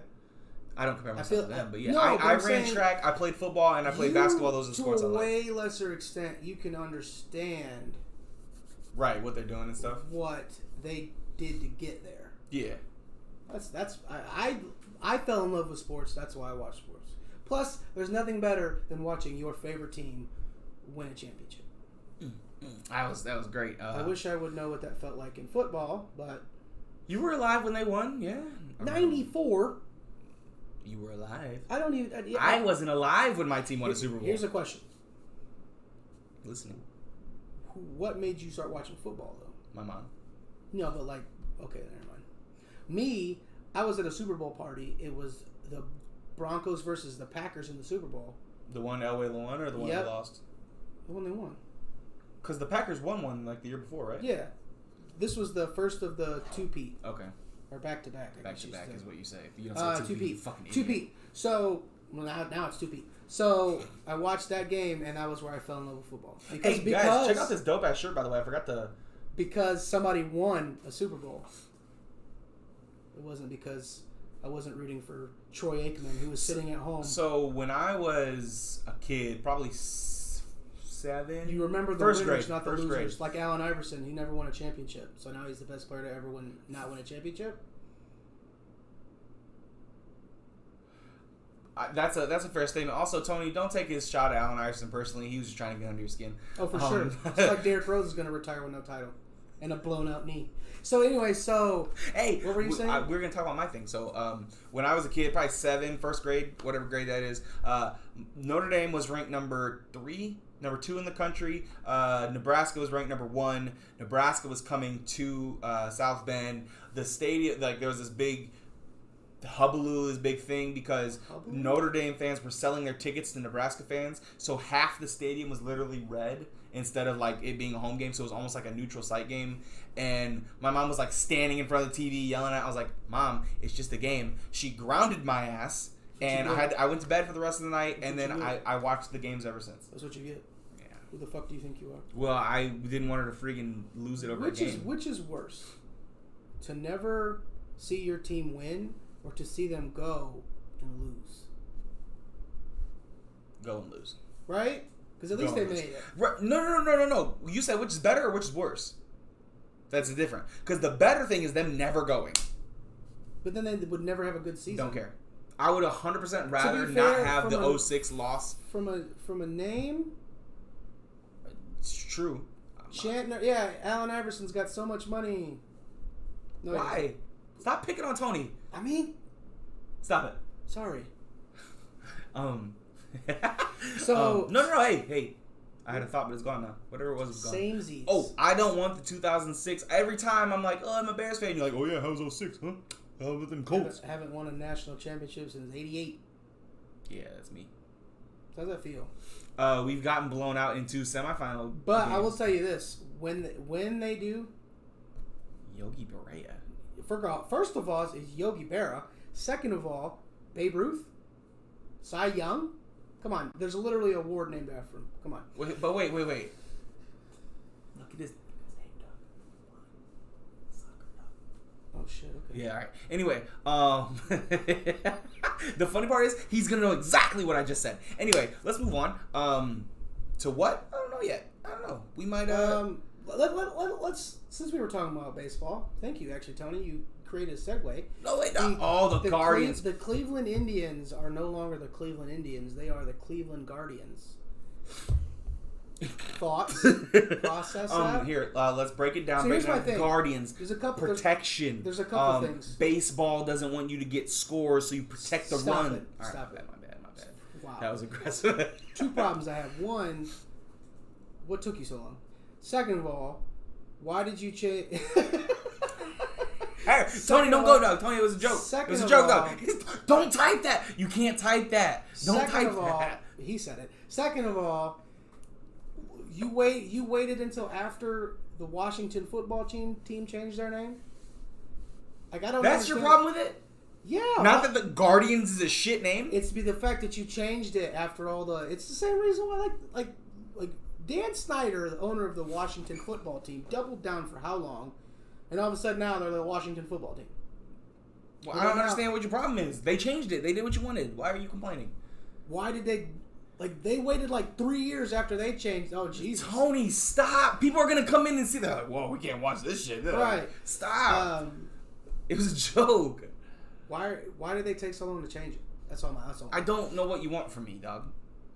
I don't compare myself to them, but yeah. No, I ran track, I played football, and I played basketball. Those are the sports I like. To a way lesser extent, you can understand... Right, what they're doing and stuff. What they did to get there. Yeah. I fell in love with sports. That's why I watch sports. Plus, there's nothing better than watching your favorite team win a championship. That was great. I wish I would know what that felt like in football, but... You were alive when they won, yeah. 94. You were alive. I don't even... I wasn't alive when my team won a Super Bowl. Here's a question. Listening. What made you start watching football, though? My mom. No, but like... Okay, never mind. Me, I was at a Super Bowl party. It was the Broncos versus the Packers in the Super Bowl. The one Elway won or the one they lost? The one they won. Because the Packers won one like the year before, right? Yeah. This was the first of the two-peat. Okay. Or back-to-back. Back-to-back is what you say. If you don't say two-peat, you fucking idiot. Two-peat. So, well, now it's two-peat. So, I watched that game, and that was where I fell in love with football. Because guys, check out this dope-ass shirt, by the way. I forgot to... Because somebody won a Super Bowl. It wasn't because I wasn't rooting for Troy Aikman, who was sitting at home. So, when I was a kid, probably 7... You remember the first winners, grade, not the first losers. Grade. Like Allen Iverson, he never won a championship. So now he's the best player to ever not win a championship? That's a fair statement. Also, Tony, don't take his shot at Allen Iverson personally. He was just trying to get under your skin. Oh, for sure. It's like Derrick Rose is going to retire with no title and a blown-out knee. So, anyway, hey, what were you saying? We're going to talk about my thing. So, when I was a kid, probably 7, first grade, whatever grade that is, Notre Dame was ranked number 2 in the country. Nebraska was ranked number 1. Nebraska was coming to South Bend. The stadium, like, there was this big... hullabaloo, this big thing because Notre Dame fans were selling their tickets to Nebraska fans, so half the stadium was literally red instead of like it being a home game, so it was almost like a neutral site game. And my mom was like standing in front of the TV yelling at. I was like, "Mom, it's just a game." She grounded my ass, and I went to bed for the rest of the night, and then I watched the games ever since. That's what you get. Yeah. Who the fuck do you think you are? Well, I didn't want her to freaking lose it over a game. Which is worse? to never see your team win or to see them go and lose? Go and lose. Right? Because at least they made it. Right. No. You said which is better or which is worse? That's different. Because the better thing is them never going. But then they would never have a good season. Don't care. I would 100% rather not have the 06 loss. From a name? It's true. Chantner, yeah, Allen Iverson's got so much money. No, why? Stop picking on Tony. I mean, stop it. Sorry. So no. Hey. I had a thought, but it's gone now. Whatever it was, it's gone. Samesies. Oh, I don't want the 2006. Every time I'm like, I'm a Bears fan. You're like, oh yeah, how's 06, huh? How about them Colts? Haven't won a national championship since '88. Yeah, that's me. How does that feel? We've gotten blown out into semifinal. But games. I will tell you this: when they do, Yogi Berra. First of all, is Yogi Berra. Second of all, Babe Ruth, Cy Young. Come on, there's literally an award named after him. Come on. Wait. Look at this name, Doug. Soccer Doug. Oh shit. Okay. Yeah. All right. Anyway, the funny part is he's gonna know exactly what I just said. Anyway, let's move on. To what? I don't know yet. I don't know. We might. Let's since we were talking about baseball. Thank you, actually, Tony. You created a segue. No, wait. The Guardians. The Cleveland Indians are no longer the Cleveland Indians. They are the Cleveland Guardians. Thoughts? Process that? Here, let's break it down. So here's my thing. Guardians. There's a couple protection. There's a couple things. Baseball doesn't want you to get scores, so you protect the run. It. Stop it. My bad. Wow. That was aggressive. Two problems I have. One, what took you so long? Second of all, why did you change? Hey, Tony, don't go, dog. Tony, it was a joke. It was a joke, dog. Don't type that. You can't type that. Don't type that. He said it. Second of all, you waited until after the Washington football team changed their name? Like, I don't That's understand. Your problem with it? Yeah. Not that the Guardians is a shit name? It's the fact that you changed it after all the... It's the same reason why, like Dan Snyder, the owner of the Washington football team, doubled down for how long? And all of a sudden now they're the Washington football team. Well, I don't understand what your problem is. They changed it. They did what you wanted. Why are you complaining? Why did they... they waited 3 years after they changed. Oh, Jesus. Tony, stop. People are going to come in and see that. Like, whoa, we can't watch this shit. Right. Stop. It was a joke. Why did they take so long to change it? That's all. I don't know what you want from me, dog.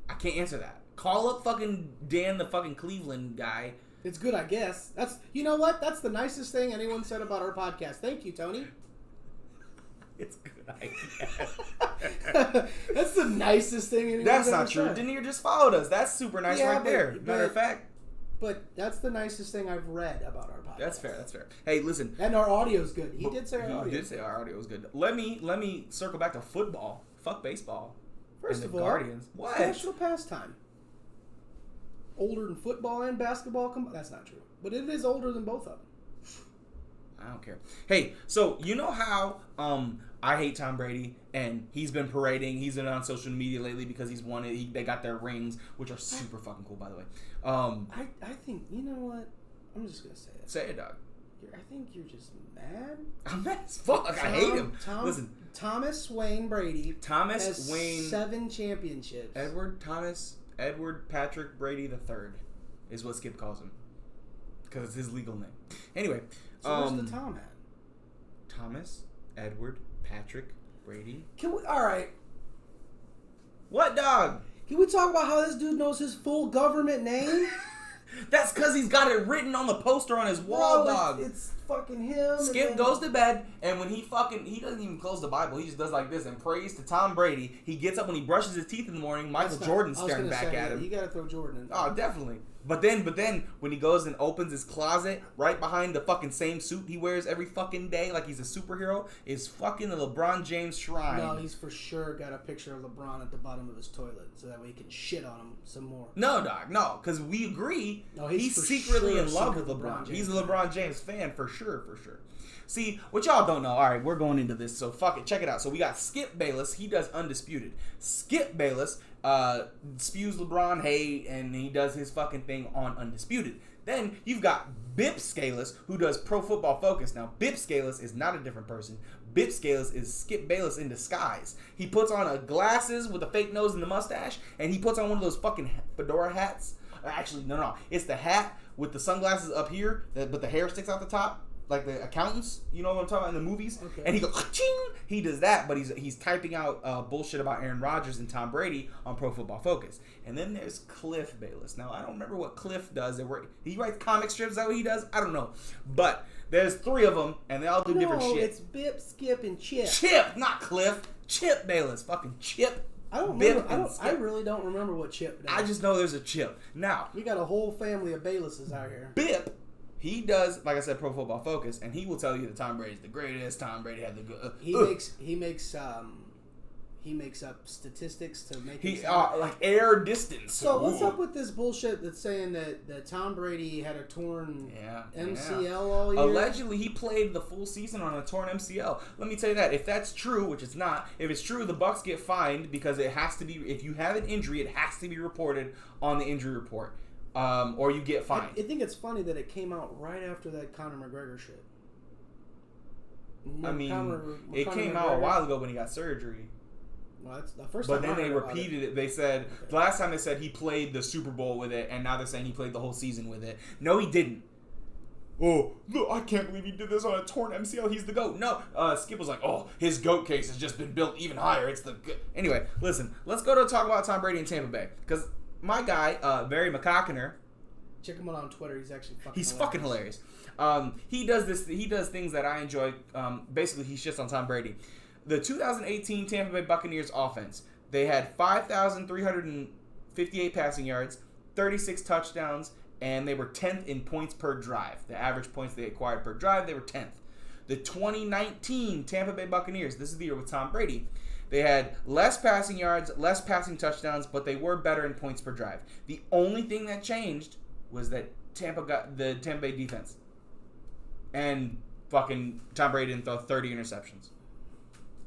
I can't answer that. Call up fucking Dan, the fucking Cleveland guy. It's good, I guess. You know what? That's the nicest thing anyone said about our podcast. Thank you, Tony. It's good, I guess. That's the nicest thing anyone That's ever not true. said. Denier just followed us. That's super nice there. Matter of fact. But that's the nicest thing I've read about our podcast. That's fair. Hey, listen. And our audio's good. He did say our audio. He did say our audio was good. Let me circle back to football. Fuck baseball. First of all, Guardians. What? National pastime. Older than football and basketball. That's not true. But it is older than both of them. I don't care. Hey, so you know how I hate Tom Brady, and he's been parading. He's been on social media lately because he's won it. They got their rings, which are super fucking cool, by the way. I think, you know what? I'm just going to say it. Say it, dog. I think you're just mad. I'm mad as fuck. I hate him. Listen. Thomas Wayne Brady has Wayne 7 championships. Edward Patrick Brady III is what Skip calls him. Because it's his legal name. Anyway. So where's the Tom at? Thomas, Edward, Patrick, Brady. All right. What, dog? Can we talk about how this dude knows his full government name? That's because he's got it written on the poster on his wall, dog. It's fucking him. Skip goes to bed, and when he doesn't even close the Bible. He just does like this and prays to Tom Brady. He gets up when he brushes his teeth in the morning. Michael Jordan's staring back at him. You got to throw Jordan in there. Oh, definitely. But then when he goes and opens his closet, right behind the fucking same suit he wears every fucking day, like he's a superhero, is fucking the LeBron James shrine. No, he's for sure got a picture of LeBron at the bottom of his toilet, so that way he can shit on him some more. No, dog, no, because we agree. No, he's secretly in love with LeBron. He's a LeBron James fan for sure. See, what y'all don't know, all right, we're going into this, so fuck it, check it out. So we got Skip Bayless, he does Undisputed. Skip Bayless spews LeBron hate, and he does his fucking thing on Undisputed. Then you've got Bip Scalise, who does Pro Football Focus. Now, Bip Scalise is not a different person. Bip Scalise is Skip Bayless in disguise. He puts on glasses with a fake nose and the mustache, and he puts on one of those fucking fedora hats. Actually, no. It's the hat with the sunglasses up here, but the hair sticks out the top. Like the accountants, you know what I'm talking about in the movies? Okay. And he goes, ching! He does that, but he's typing out bullshit about Aaron Rodgers and Tom Brady on Pro Football Focus. And then there's Cliff Bayless. Now, I don't remember what Cliff does. He writes comic strips. Is that what he does? I don't know. But there's 3 of them, and they all do different shit. No, it's Bip, Skip, and Chip. Chip, not Cliff. Chip Bayless. Fucking Chip. I don't remember. I really don't remember what Chip does. I just know there's a Chip. Now, we got a whole family of Baylesses out here. Bip. He does, like I said, Pro Football Focus, and he will tell you that Tom Brady's the greatest. Tom Brady had the good. He makes up statistics to make like air distance. So what's up with this bullshit that's saying that Tom Brady had a torn MCL all year? Allegedly, he played the full season on a torn MCL. Let me tell you that if that's true, which it's not, if it's true, the Bucs get fined because it has to be. If you have an injury, it has to be reported on the injury report. Or you get fined. I think it's funny that it came out right after that Conor McGregor shit. It came out a while ago when he got surgery. Well, that's the first time. But then they repeated it. They said the last time they said he played the Super Bowl with it, and now they're saying he played the whole season with it. No, he didn't. Oh, look, I can't believe he did this on a torn MCL. He's the GOAT. No, Skip was like, oh, his GOAT case has just been built even higher. It's the GOAT. Anyway, listen, let's go to talk about Tom Brady in Tampa Bay because my guy, Barry McCockiner. Check him out on Twitter. He's actually fucking hilarious. He does things that I enjoy. Basically, he shits on Tom Brady. The 2018 Tampa Bay Buccaneers offense, they had 5,358 passing yards, 36 touchdowns, and they were 10th in points per drive. The average points they acquired per drive, they were 10th. The 2019 Tampa Bay Buccaneers, this is the year with Tom Brady, they had less passing yards, less passing touchdowns, but they were better in points per drive. The only thing that changed was that Tampa got the Tampa Bay defense. And fucking Tom Brady didn't throw 30 interceptions.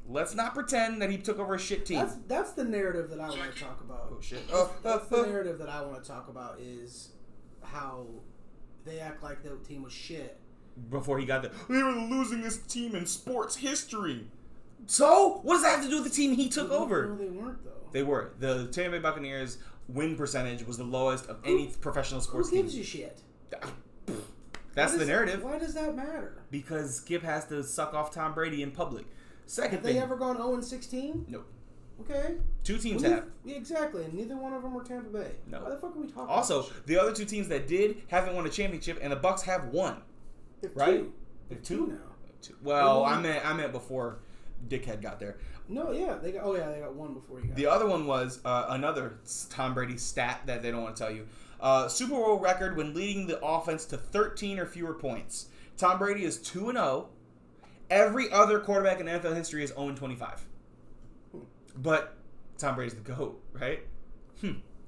Let's not pretend that he took over a shit team. That's the narrative that I want to talk about. Oh, shit. That's the narrative that I want to talk about is how they act like the team was shit. Before he got there. They were the losingest team in sports history. So? What does that have to do with the team he took over? No, they weren't, though. They were. The Tampa Bay Buccaneers win percentage was the lowest of any professional sports team. Who gives you shit? That's the narrative. Why does that matter? Because Skip has to suck off Tom Brady in public. Second thing. Have they ever gone 0-16? Nope. Okay. 2 teams have. Yeah, exactly, and neither one of them were Tampa Bay. No. Why the fuck are we talking also, about the other 2 teams that did haven't won a championship, and the Bucs have won. Right? They're 2 now. 2. Well, I meant before Dickhead got there. No, yeah, they got 1 before you got. The other one was another Tom Brady stat that they don't want to tell you. Super Bowl record when leading the offense to 13 or fewer points. Tom Brady is 2-0. Every other quarterback in NFL history is 0-25. But Tom Brady's the GOAT, right?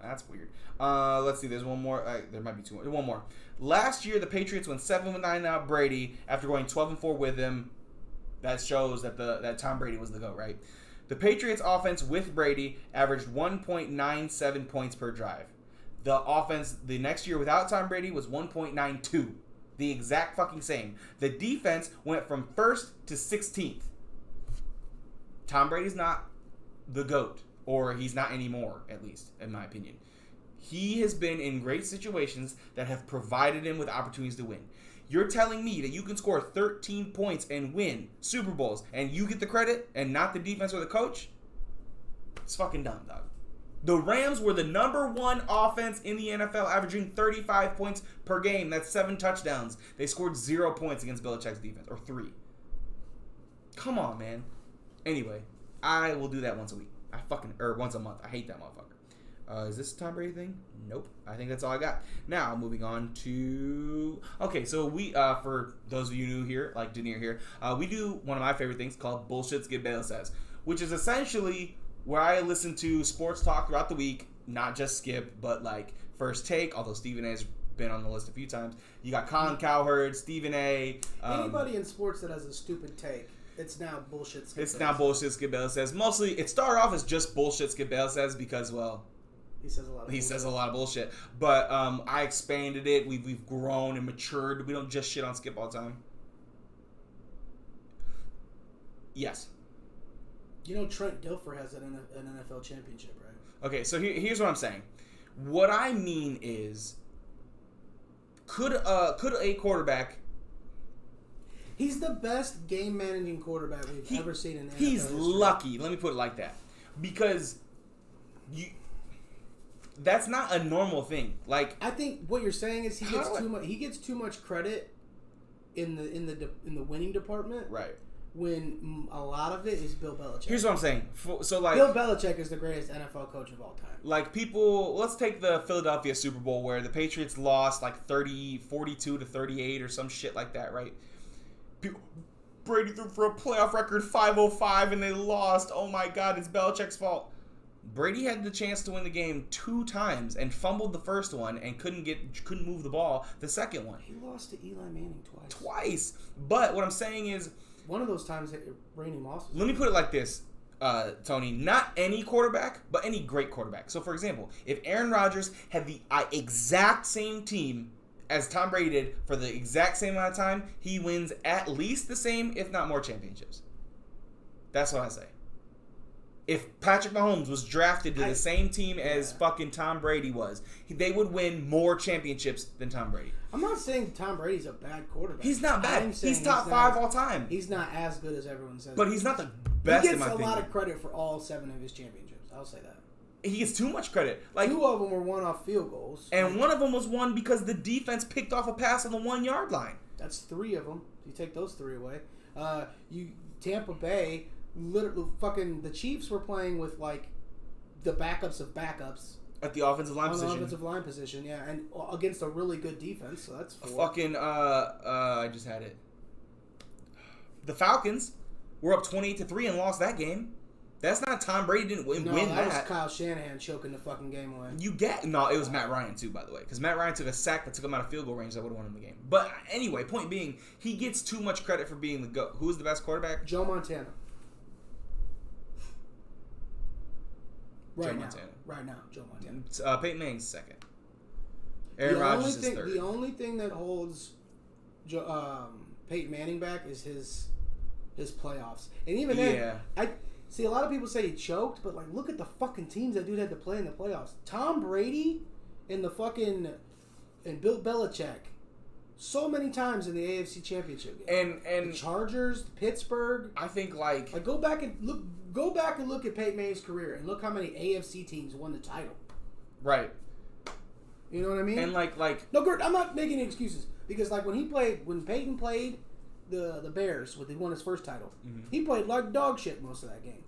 That's weird. Let's see. There's one more. There might be 2 more. One more. Last year, the Patriots went 7-9 out Brady after going 12-4 with him. That shows that Tom Brady was the GOAT, right? The Patriots offense with Brady averaged 1.97 points per drive. The offense the next year without Tom Brady was 1.92. The exact fucking same. The defense went from 1st to 16th. Tom Brady's not the GOAT. Or he's not anymore, at least, in my opinion. He has been in great situations that have provided him with opportunities to win. You're telling me that you can score 13 points and win Super Bowls, and you get the credit, and not the defense or the coach? It's fucking dumb, dog. The Rams were the number 1 offense in the NFL, averaging 35 points per game. That's 7 touchdowns. They scored 0 points against Belichick's defense, or 3. Come on, man. Anyway, I will do that once a week. Once a month. I hate that motherfucker. Is this a Tom Brady thing? Nope. I think that's all I got. Now, moving on to... Okay, so we, for those of you new here, like Denier here, we do one of my favorite things called Bullshit Skip Bayless Says, which is essentially where I listen to sports talk throughout the week, not just Skip, but like First Take, although Stephen A. has been on the list a few times. You got Colin Cowherd, Stephen A. Anybody in sports that has a stupid take. It's now Bullshit Skip Bayless. It's now Bullshit Skip Bayless Says. Mostly, it started off as just Bullshit Skip Bayless Says because, well, He says a lot of He bullshit. says a lot of bullshit. But I expanded it. We've grown and matured. We don't just shit on Skip all the time. Yes. You know Trent Dilfer has an NFL championship, right? Okay, so here's what I'm saying. What I mean is, could a quarterback... He's the best game managing quarterback we've ever seen in the NFL He's history. lucky. Let me put it like that. Because that's not a normal thing. Like, I think what you're saying is How do I- he gets too much credit in the winning department. right. When a lot of it is Bill Belichick. Here's what I'm saying. So like, Bill Belichick is the greatest NFL coach of all time. like people, let's take the Philadelphia Super Bowl where the Patriots lost like 42 to 38 or some shit like that, right? People, Brady threw for a playoff record 505 and they lost. Oh my God, it's Belichick's fault. Brady had the chance to win the game 2 times and fumbled the first one and couldn't move the ball the second one. He lost to Eli Manning Twice. But what I'm saying is, one of those times, Randy Moss. let me put it like this, Tony. Not any quarterback, but any great quarterback. So, for example, if Aaron Rodgers had the exact same team as Tom Brady did for the exact same amount of time, he wins at least the same, if not more, championships. That's what I say. If Patrick Mahomes was drafted to the same team as fucking Tom Brady was, they would win more championships than Tom Brady. I'm not saying Tom Brady's a bad quarterback. He's not bad. I'm saying He's top 5 all time. He's not as good as everyone says. But he's not the best, He in gets my a opinion. lot of credit for all 7 of his championships. I'll say that. He gets too much credit. Like, 2 of them were won off field goals. and one of them was won because the defense picked off a pass on the 1 yard line. That's 3 of them. You take those 3 away. Tampa Bay, literally, fucking the Chiefs were playing with like the backups of backups At the offensive line on the position. offensive line position, yeah, and against a really good defense. So that's 4. Fucking, I just had it. The Falcons were up 28-3 and lost that game. That's not Tom Brady didn't win that that. was Kyle Shanahan choking the fucking game away. It was Matt Ryan too, by the way, because Matt Ryan took a sack that took him out of field goal range that would have won him the game. But anyway, point being, he gets too much credit for being the GOAT. Who is the best quarterback? Joe Montana. Joe Montana. Right now, Joe Montana. Peyton Manning's second. Aaron Rodgers is third. The only thing that holds Peyton Manning back is his playoffs. And even then, I see a lot of people say he choked, but like look at the fucking teams that dude had to play in the playoffs. Tom Brady and Bill Belichick so many times in the AFC Championship game. And the Chargers, Pittsburgh. I think like Go back and look at Peyton Manning's career and look how many AFC teams won the title. right. You know what I mean? And like no, Gert, I'm not making any excuses because like when Peyton played the Bears when he won his first title, he played like dog shit most of that game.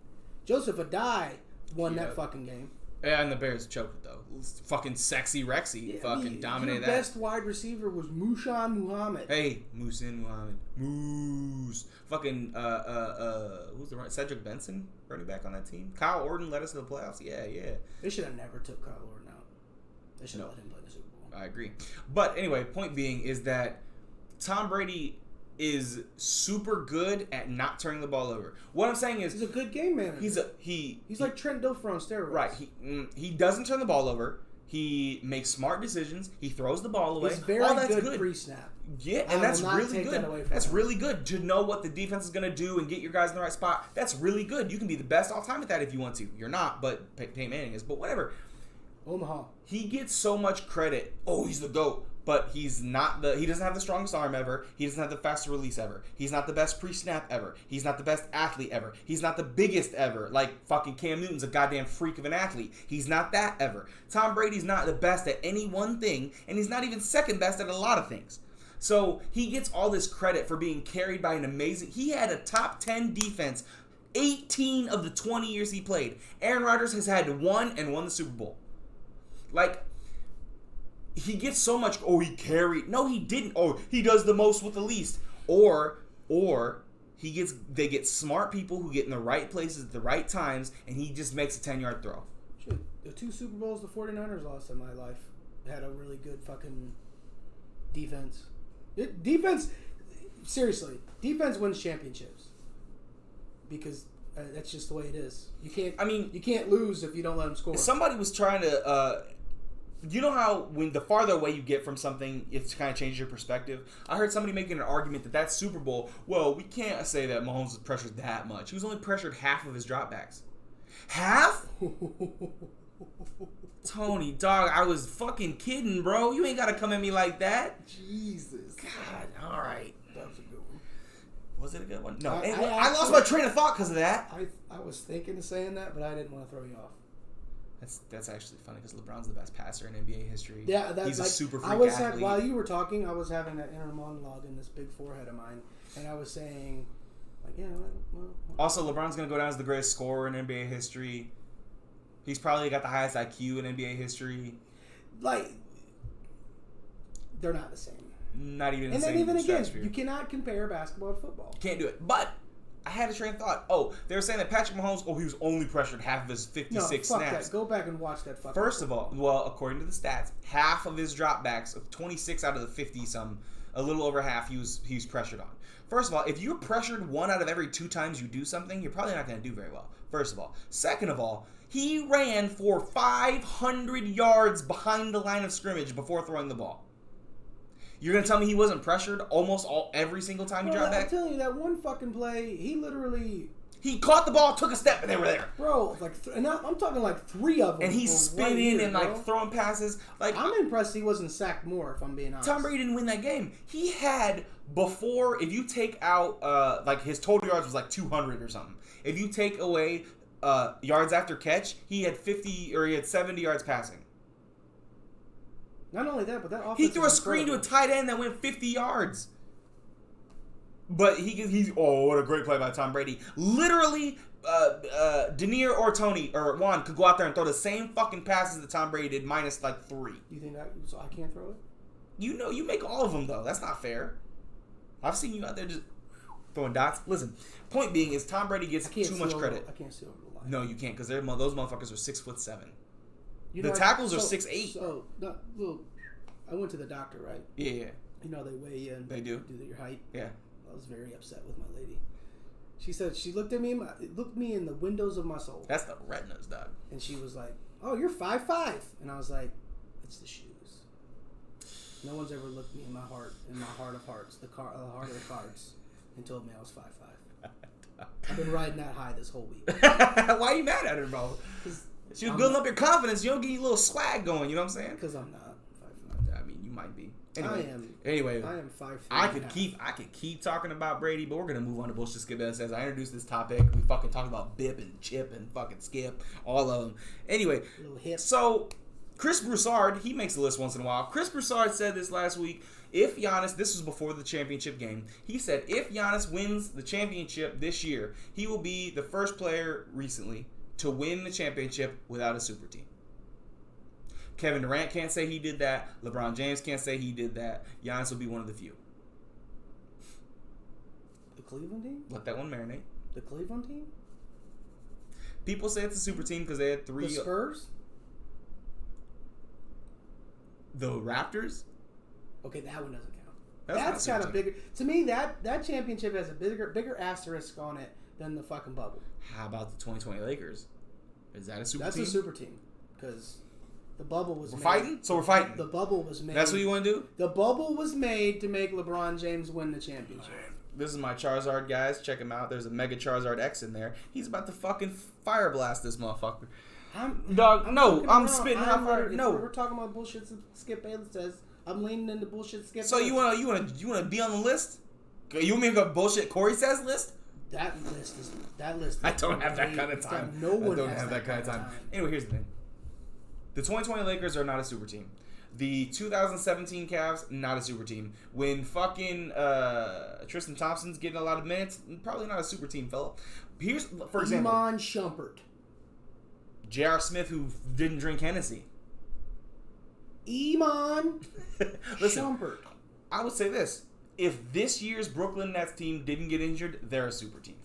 Joseph Adai won that fucking game. Yeah, and the Bears choked it though. Fucking sexy Rexy dominated that. Your best wide receiver was Mushan Muhammad. Hey, Musin Muhammad. Moose. Fucking who's the right? Cedric Benson running back on that team. Kyle Orton led us to the playoffs. Yeah. They should have never took Kyle Orton out. They should have let him play the Super Bowl. I agree. But anyway, point being is that Tom Brady is super good at not turning the ball over. What I'm saying is he's a good game manager. He's like Trent Dilfer on steroids. Right. He doesn't turn the ball over. He makes smart decisions. He throws the ball away. He's very good pre-snap. Yeah, and that's really good. That's really good to know what the defense is going to do and get your guys in the right spot. That's really good. You can be the best all time at that if you want to. You're not, but Peyton Manning is. But whatever. Omaha. He gets so much credit. Oh, he's the GOAT. But he's not he doesn't have the strongest arm ever. He doesn't have the fastest release ever. He's not the best pre-snap ever. He's not the best athlete ever. He's not the biggest ever. Like fucking Cam Newton's a goddamn freak of an athlete. He's not that ever. Tom Brady's not the best at any one thing, and he's not even second best at a lot of things. So he gets all this credit for being carried by an amazing... He had a top 10 defense 18 of the 20 years he played. Aaron Rodgers has had one and won the Super Bowl. Like... He gets so much. Oh, he carried. No, he didn't. Oh, he does the most with the least. Or they get smart people who get in the right places at the right times, and he just makes a 10-yard throw. Shit, the 2 Super Bowls the 49ers lost in my life had a really good fucking defense. Defense wins championships because That's just the way it is. You can't. I mean, you can't lose if you don't let them score. Somebody was trying to. You know how when the farther away you get from something, it kind of changes your perspective. I heard somebody making an argument that Super Bowl. Well, we can't say that Mahomes was pressured that much. He was only pressured half of his dropbacks. Half? Tony, dog, I was fucking kidding, bro. You ain't gotta come at me like that. Jesus. God, all right. That was a good one. Was it a good one? No, I lost my train of thought because of that. I was thinking of saying that, but I didn't want to throw you off. That's actually funny because LeBron's the best passer in NBA history. Yeah, he's a super freak athlete. While you were talking, I was having that inner monologue in this big forehead of mine, and I was saying, like, yeah. Well. Also, LeBron's gonna go down as the greatest scorer in NBA history. He's probably got the highest IQ in NBA history. Like, they're not the same. Not even. And then even again, you cannot compare basketball to football. Can't do it. But I had a train of thought. Oh, they were saying that Patrick Mahomes. Oh, he was only pressured half of his 56 snaps. That. Go back and watch that. First of all, well, according to the stats, half of his dropbacks, of 26 out of the 50, a little over half, he was pressured on. First of all, if you're pressured 1 out of every 2 times you do something, you're probably not going to do very well. First of all. Second of all, he ran for 500 yards behind the line of scrimmage before throwing the ball. You're going to tell me he wasn't pressured every single time he dropped back? I'm telling you, that one fucking play, he literally... He caught the ball, took a step, and they were there. Bro, and I'm talking like 3 of them. And he's spinning and like throwing passes. Like, I'm impressed he wasn't sacked more, if I'm being honest. Tom Brady didn't win that game. He had before, if you take out, like his total yards was like 200 or something. If you take away yards after catch, he had 70 yards passing. Not only that, but that offense. He threw a screen to a tight end that went 50 yards. But he's what a great play by Tom Brady. Literally, Denier or Tony or Juan could go out there and throw the same fucking passes that Tom Brady did minus like 3. You think that so I can't throw it? You make all of them though. That's not fair. I've seen you out there just throwing dots. Listen, point being is Tom Brady gets too much credit. I can't see over the line. No, you can't because those motherfuckers are 6'7". The tackles are 6'8". So, I went to the doctor, right? Yeah. You know they weigh you and they do your height. Yeah. I was very upset with my lady. She said she looked at me, looked me in the windows of my soul. That's the retinas, dog. And she was like, "Oh, you're 5'5", and I was like, "It's the shoes." No one's ever looked me in my heart of hearts, the heart of the cards, and told me I was 5'5". I've been riding that high this whole week. Why are you mad at her, bro? She was building up your confidence. You don't get your little swag going. You know what I'm saying? Because I'm not 5'5". I mean, you might be. Anyway, I am 5'3". I could keep talking about Brady, but we're gonna move on to bullshit Skip. As I introduced this topic, we fucking talked about Bip and Chip and fucking Skip, all of them. Anyway, so Chris Broussard, he makes a list once in a while. Chris Broussard said this last week. If Giannis, this was before the championship game, he said if Giannis wins the championship this year, he will be the first player recently to win the championship without a super team. Kevin Durant can't say he did that. LeBron James can't say he did that. Giannis will be one of the few. The Cleveland team? Let that one marinate. The Cleveland team? People say it's a super team because they had 3... The Spurs? The Raptors? Okay, that one doesn't count. That's got a bigger... To me, that championship has a bigger asterisk on it than the fucking bubble. How about the 2020 Lakers? Is that a super team? That's a super team. Because the bubble was made... Fighting? So we're fighting. The bubble was made... That's what you want to do? The bubble was made to make LeBron James win the championship. This is my Charizard, guys. Check him out. There's a Mega Charizard X in there. He's about to fucking fire blast this motherfucker. I'm spitting hot fire. No. We're talking about bullshit Skip Bayless says. I'm leaning into bullshit Skip So Bayless. you wanna be on the list? You want me to go bullshit Corey says list? That list. I don't have that kind of time. No one don't have that kind of time. Anyway, here's the thing. The 2020 Lakers are not a super team. The 2017 Cavs, not a super team. When fucking Tristan Thompson's getting a lot of minutes, probably not a super team, fella. Here's, for example, Iman Shumpert. J.R. Smith, who didn't drink Hennessy. Iman Listen, Shumpert. I would say this. If this year's Brooklyn Nets team didn't get injured, they're a super team.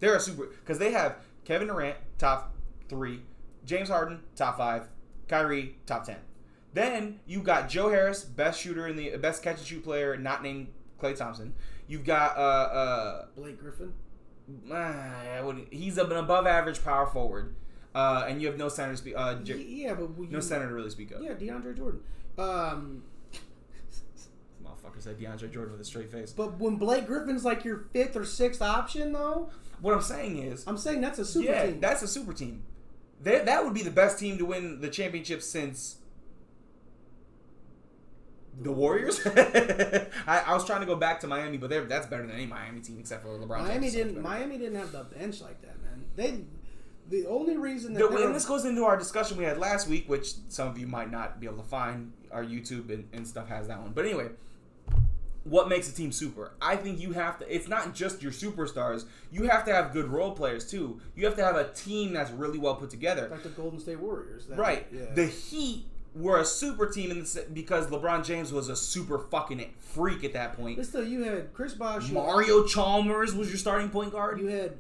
They're a super... Because they have Kevin Durant, top 3. James Harden, top 5. Kyrie, top 10. Then you got Joe Harris, best shooter in the... Best catch-and-shoot player, not named Klay Thompson. You've got... Blake Griffin. He's an above average power forward, and you have no center to speak. But no center to really speak of. Yeah, DeAndre Jordan. Motherfucker said DeAndre Jordan with a straight face. But when Blake Griffin's like your 5th or 6th option, though, what I'm saying is, that's a super team. That's a super team. That would be the best team to win the championship since the Warriors. I was trying to go back to Miami, but that's better than any Miami team except for LeBron. Miami didn't have the bench like that, man. The only reason that and this goes into our discussion we had last week, which some of you might not be able to find. Our YouTube and stuff has that one. But anyway, what makes a team super? I think you have to. It's not just your superstars. You have to have good role players too. You have to have a team that's really well put together. Like the Golden State Warriors. Right. Yeah. The Heat were a super team because LeBron James was a super fucking freak at that point. But still, you had Chris Bosh. Mario Chalmers was your starting point guard. You had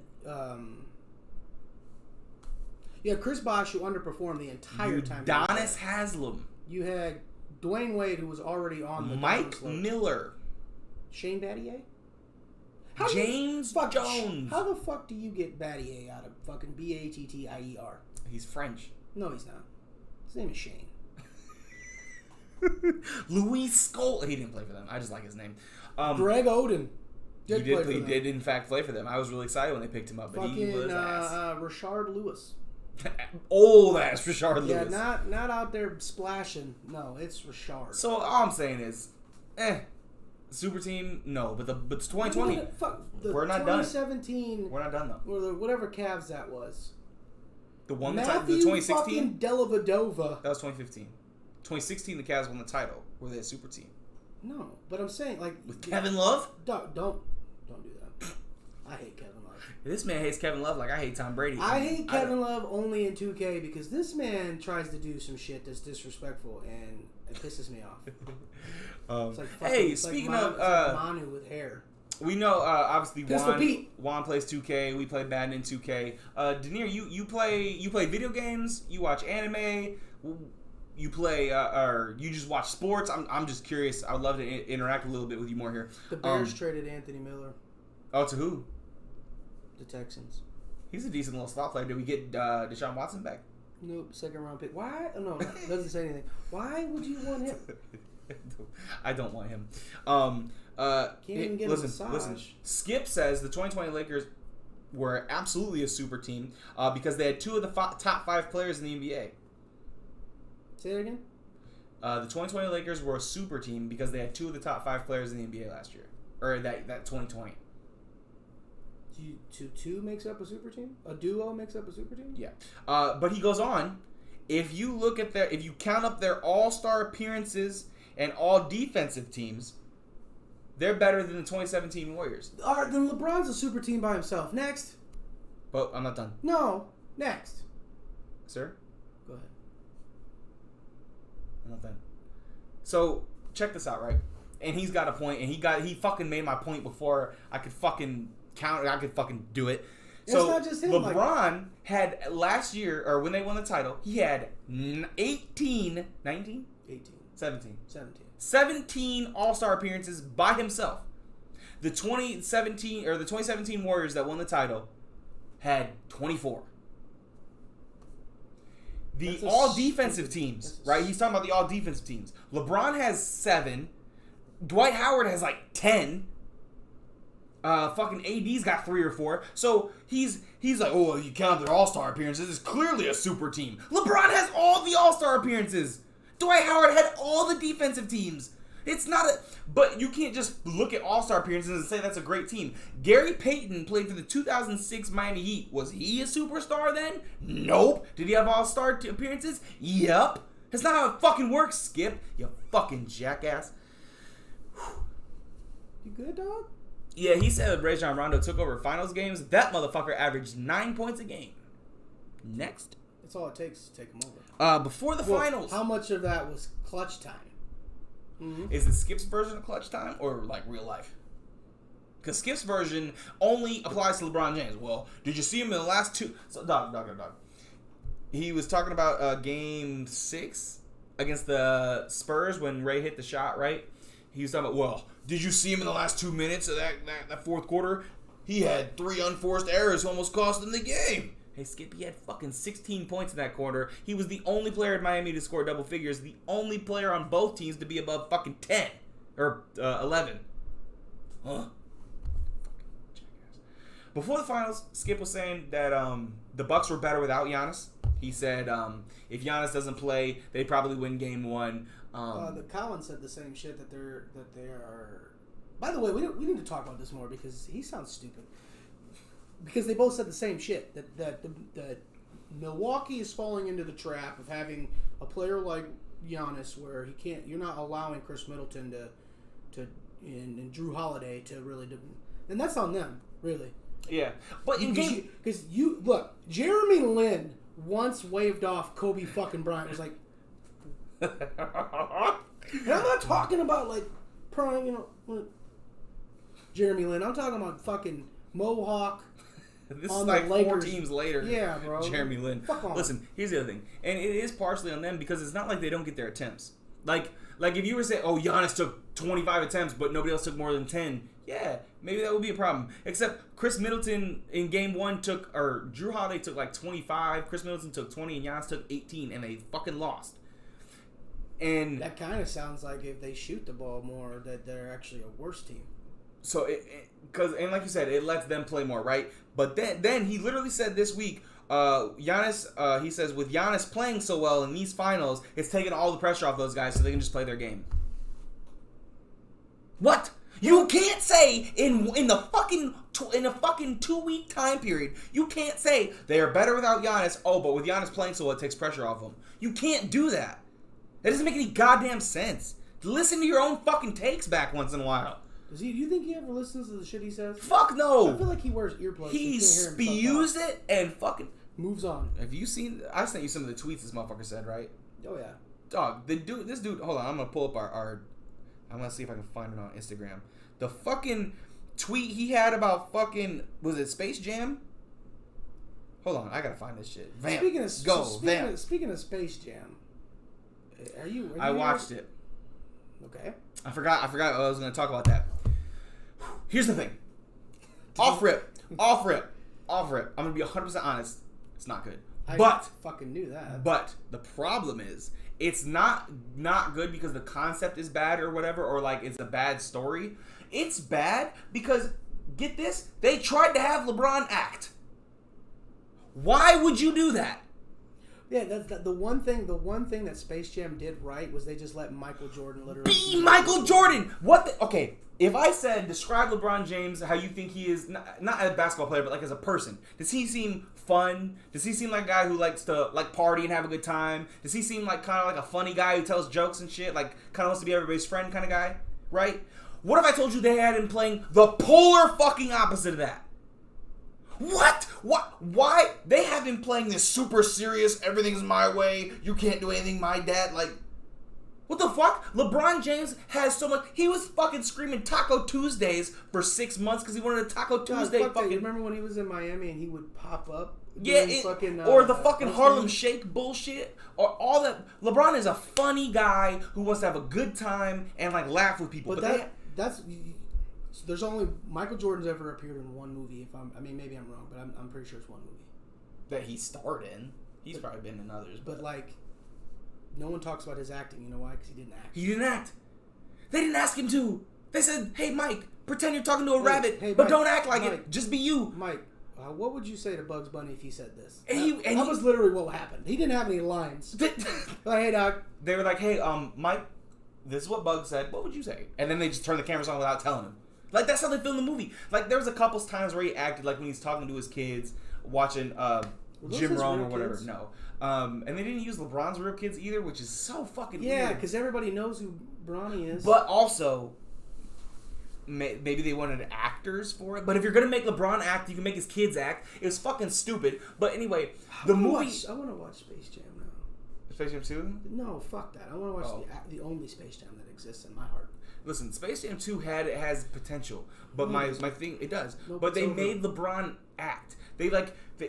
Chris Bosh, who underperformed the entire time. Udonis Haslem. You had Dwayne Wade, who was already on the Mike Miller. Shane Battier? James Jones. How the fuck do you get Battier out of fucking Battier? He's French. No, he's not. His name is Shane. Louis Scola. He didn't play for them. I just like his name. Greg Oden. He did in fact play for them. I was really excited when they picked him up. But he was ass. Rashard Lewis. Old ass Rashard Lewis. Yeah, not out there splashing. No, it's Rashard. So all I'm saying is, super team, no. But it's 2020. We're not done. 2017. We're not done though. Or whatever Cavs that was. The one the Matthew 2016. fucking Dellavedova. That was 2015. 2016, the Cavs won the title. Were they a super team? No, but I'm saying like with Kevin Love. Don't do that. I hate Kevin Love. This man hates Kevin Love like I hate Tom Brady. I hate Kevin Love only in 2K because this man tries to do some shit that's disrespectful and it pisses me off. It's like fucking, speaking of Manu with hair. We know obviously Juan plays 2K. We play Madden in 2K. Denier, you play video games. You watch anime. You play or you just watch sports. I'm just curious. I would love to interact a little bit with you more here. The Bears traded Anthony Miller. Oh, to who? The Texans. He's a decent little slot player. Did we get Deshaun Watson back? Nope, 2nd round pick. Why? Oh, no, it doesn't say anything. Why would you want him? I don't want him. Can't even get a massage. Listen. Skip says the 2020 Lakers were absolutely a super team because they had 2 of the top 5 players in the NBA. Say it again? The 2020 Lakers were a super team because they had 2 of the top 5 players in the NBA last year. Or that 2020. Two makes up a super team? A duo makes up a super team? Yeah. But he goes on, if you count up their all-star appearances and all defensive teams, they're better than the 2017 Warriors. All right, then LeBron's a super team by himself. Next. But I'm not done. No. Next. Sir? Go ahead. I'm not done. So, check this out, right? And he's got a point, and he fucking made my point before I could fucking count it. I could fucking do it. So, it's not just him. LeBron had last year, or when they won the title, he had 17 All-Star appearances by himself. The 2017 Warriors that won the title had 24. The all-defensive teams, right? He's talking about the all-defensive teams. LeBron has 7. Dwight Howard has like 10. Fucking AD's got 3 or 4. So he's like, oh, you count their all-star appearances. It's clearly a super team. LeBron has all the all-star appearances. Dwight Howard had all the defensive teams. It's not a... But you can't just look at all-star appearances and say that's a great team. Gary Payton played for the 2006 Miami Heat. Was he a superstar then? Nope. Did he have all-star appearances? Yep. That's not how it fucking works, Skip. You fucking jackass. You good, dog? Yeah, he said that Rajon Rondo took over finals games. That motherfucker averaged 9 points a game. Next. That's all it takes to take him over. Before the finals. How much of that was clutch time? Mm-hmm. Is it Skip's version of clutch time or like real life? Because Skip's version only applies to LeBron James. Well, did you see him in the last 2? So, dog. He was talking about game 6 against the Spurs when Ray hit the shot, right? He was talking about, well, did you see him in the last 2 minutes of that fourth quarter? He had 3 unforced errors who almost cost him the game. Hey, Skip, he had fucking 16 points in that quarter. He was the only player in Miami to score double figures. The only player on both teams to be above fucking 10. Or 11. Huh. Before the finals, Skip was saying that the Bucks were better without Giannis. He said if Giannis doesn't play, they probably win game 1. The Collins said the same shit that they are. By the way, we need to talk about this more because he sounds stupid. Because they both said the same shit that Milwaukee is falling into the trap of having a player like Giannis where he can't. You're not allowing Chris Middleton and Drew Holiday to really do, and that's on them really. Yeah, but because you look, Jeremy Lin once waved off Kobe fucking Bryant. Was like, and I'm not talking about like prime, Jeremy Lin. I'm talking about fucking Mohawk. This is like 4 teams later. Yeah, bro. Jeremy Lin. Fuck off. Listen, here's the other thing, and it is partially on them because it's not like they don't get their attempts. Like if you were to say, oh, Giannis took 25 attempts, but nobody else took more than 10. Yeah, maybe that would be a problem. Except Chris Middleton in game 1 Drew Holiday took like 25, Chris Middleton took 20, and Giannis took 18, and they fucking lost. And that kind of sounds like if they shoot the ball more, that they're actually a worse team. So, and like you said, it lets them play more, right? But then he literally said this week, Giannis, he says, with Giannis playing so well in these finals, it's taking all the pressure off those guys so they can just play their game. What? You can't say in a fucking 2-week time period, you can't say they are better without Giannis. Oh, but with Giannis playing so well, it takes pressure off them. You can't do that. That doesn't make any goddamn sense. Listen to your own fucking takes back once in a while. Do you think he ever listens to the shit he says? Fuck no. I feel like he wears earplugs. He spews it and fucking moves on. Have you seen? I sent you some of the tweets this motherfucker said, right? Oh yeah. Dog, this dude. Hold on, I'm gonna pull up our. I'm gonna see if I can find it on Instagram. The fucking tweet he had about fucking, was it Space Jam? Hold on, I gotta find this shit. Vamp. Speaking of Space Jam, are you I watched it. Okay. I forgot I was gonna talk about that. Here's the thing. Off rip. I'm gonna be 100% honest. It's not good. I fucking knew that. But the problem is, it's not good because the concept is bad or whatever, or like it's a bad story. It's bad because, get this, they tried to have LeBron act. Why would you do that? Yeah, the one thing that Space Jam did right was they just let Michael Jordan literally be Michael Jordan. Okay, if I said describe LeBron James how you think he is, not as a basketball player, but like as a person, does he seem fun? Does he seem like a guy who likes to like party and have a good time? Does he seem like kind of like a funny guy who tells jokes and shit, like kind of wants to be everybody's friend kind of guy, right? What if I told you they had him playing the polar fucking opposite of that? What? Why? They have him playing this super serious, everything's my way, you can't do anything my dad, like, what the fuck? LeBron James has so much, he was fucking screaming Taco Tuesdays for 6 months because he wanted a Taco Tuesday fucking. You remember when he was in Miami and he would pop up? Yeah, or the fucking Harlem Shake bullshit, or all that. LeBron is a funny guy who wants to have a good time and like laugh with people. There's only Michael Jordan's ever appeared in one movie. Maybe I'm wrong, but I'm pretty sure it's one movie that he starred in. He's probably been in others, but like, no one talks about his acting. You know why? Because he didn't act. He didn't act. They didn't ask him to. They said, "Hey, Mike, pretend you're talking to a rabbit, but Mike, don't act like it. Just be you." Mike, what would you say to Bugs Bunny if he said this? That was literally what happened. He didn't have any lines. Like, hey, Doc. They were like, "Hey, Mike, this is what Bugs said. What would you say?" And then they just turned the cameras on without telling him. Like, that's how they filmed the movie. Like, there was a couple times where he acted like when he's talking to his kids, watching Jim Rome or whatever. Kids? No. And they didn't use LeBron's real kids either, which is so fucking weird. Yeah, because everybody knows who Bronny is. But also, maybe they wanted actors for it. But if you're going to make LeBron act, you can make his kids act. It was fucking stupid. But anyway, the movie... I want to watch Space Jam now. Space Jam 2? No, fuck that. I want to watch the only Space Jam that exists in my heart. Listen, Space Jam 2 has potential, but my thing, it does. Nope, but they made LeBron act.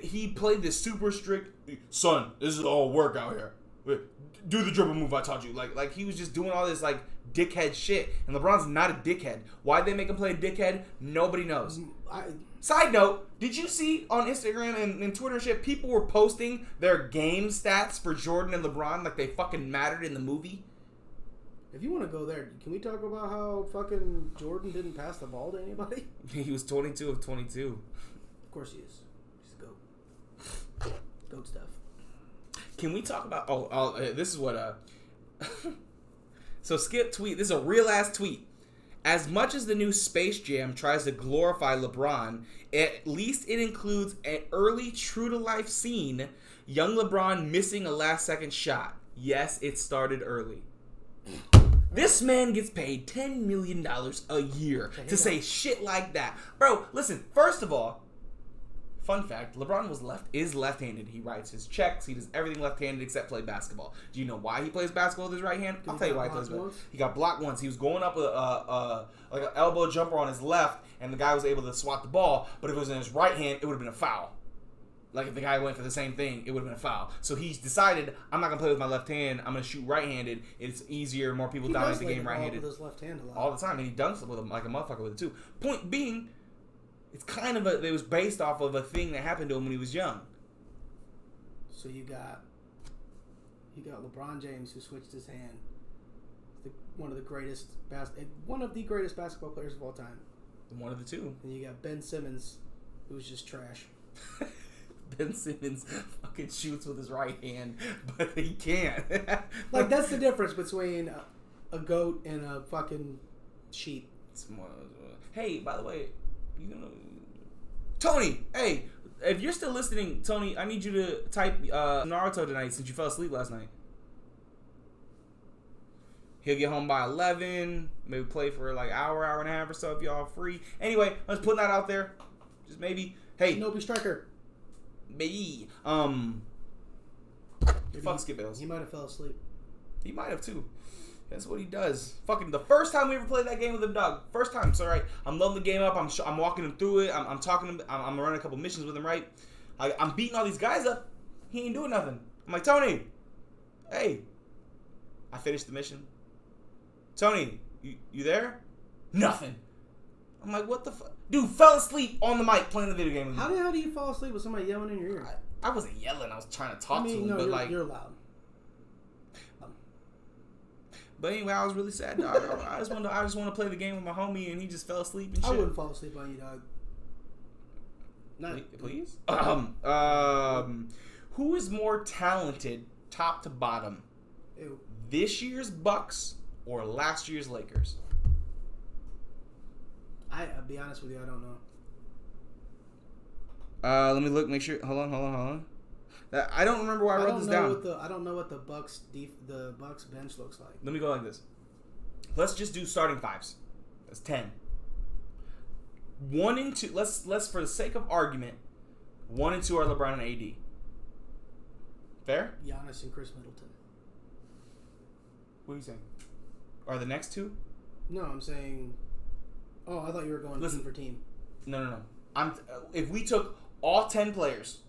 He played this super strict, son, this is all work out here. do the dribble move I taught you. Like he was just doing all this like dickhead shit. And LeBron's not a dickhead. Why'd they make him play a dickhead? Nobody knows. Side note, did you see on Instagram and Twitter and shit, people were posting their game stats for Jordan and LeBron like they fucking mattered in the movie? If you want to go there, can we talk about how fucking Jordan didn't pass the ball to anybody? He was 22 of 22. Of course he is. He's a goat. Goat stuff. Can we talk about... this is what... So Skip tweet. This is a real ass tweet. As much as the new Space Jam tries to glorify LeBron, at least it includes an early true-to-life scene, young LeBron missing a last-second shot. Yes, it started early. This man gets paid $10 million a year to say shit like that. Bro, listen, first of all, fun fact, LeBron is left-handed. He writes his checks. He does everything left-handed except play basketball. Do you know why he plays basketball with his right hand? I'll tell you why he plays basketball. He got blocked once. He was going up with like an elbow jumper on his left, and the guy was able to swat the ball. But if it was in his right hand, it would have been a foul. Like if the guy went for the same thing, it would have been a foul. So he's decided, I'm not gonna play with my left hand. I'm gonna shoot right-handed. It's easier. More people dominate the game right-handed. With his left hand a lot. All the time, and he dunks with him like a motherfucker with it too. Point being, it's kind of it was based off of a thing that happened to him when he was young. So you got LeBron James who switched his hand. One of the greatest basketball players of all time. One of the two. And you got Ben Simmons, who's just trash. Ben Simmons fucking shoots with his right hand, but he can't. Like that's the difference between a goat and a fucking sheep. Hey, by the way, Tony, hey, if you're still listening, Tony, I need you to type Naruto tonight since you fell asleep last night. He'll get home by 11, maybe play for like hour and a half or so if y'all free. Anyway, let's put that out there. Just maybe. Hey, Shinobi Striker. Maybe. Fuck Skip Bayless. He might have fell asleep. He might have too. That's what he does. Fucking the first time we ever played that game with him, dog. First time. So right, I'm loading the game up. I'm walking him through it. I'm talking to him. I'm running a couple missions with him. Right. I'm beating all these guys up. He ain't doing nothing. I'm like, Tony, hey. I finished the mission. Tony, you there? Nothing. I'm like, what the fuck? Dude fell asleep on the mic playing the video game with me. How the hell do you fall asleep with somebody yelling in your ear? I wasn't yelling. I was trying to talk to him, but you're loud. But anyway, I was really sad, dog. I just want to play the game with my homie, and he just fell asleep and shit. I wouldn't fall asleep on you, dog. Not please. Who is more talented, top to bottom? Ew. This year's Bucks or last year's Lakers? I'll be honest with you, I don't know. Let me look. Make sure. Hold on. I don't remember why I wrote this down. I don't know what the Bucks bench looks like. Let me go like this. Let's just do starting fives. That's 10. 1 and 2. Let's for the sake of argument, 1 and 2 are LeBron and AD. Fair? Giannis and Chris Middleton. What are you saying? Are the next two? No, I'm saying. Oh, I thought you were going team for team. No. If we took all 10 players,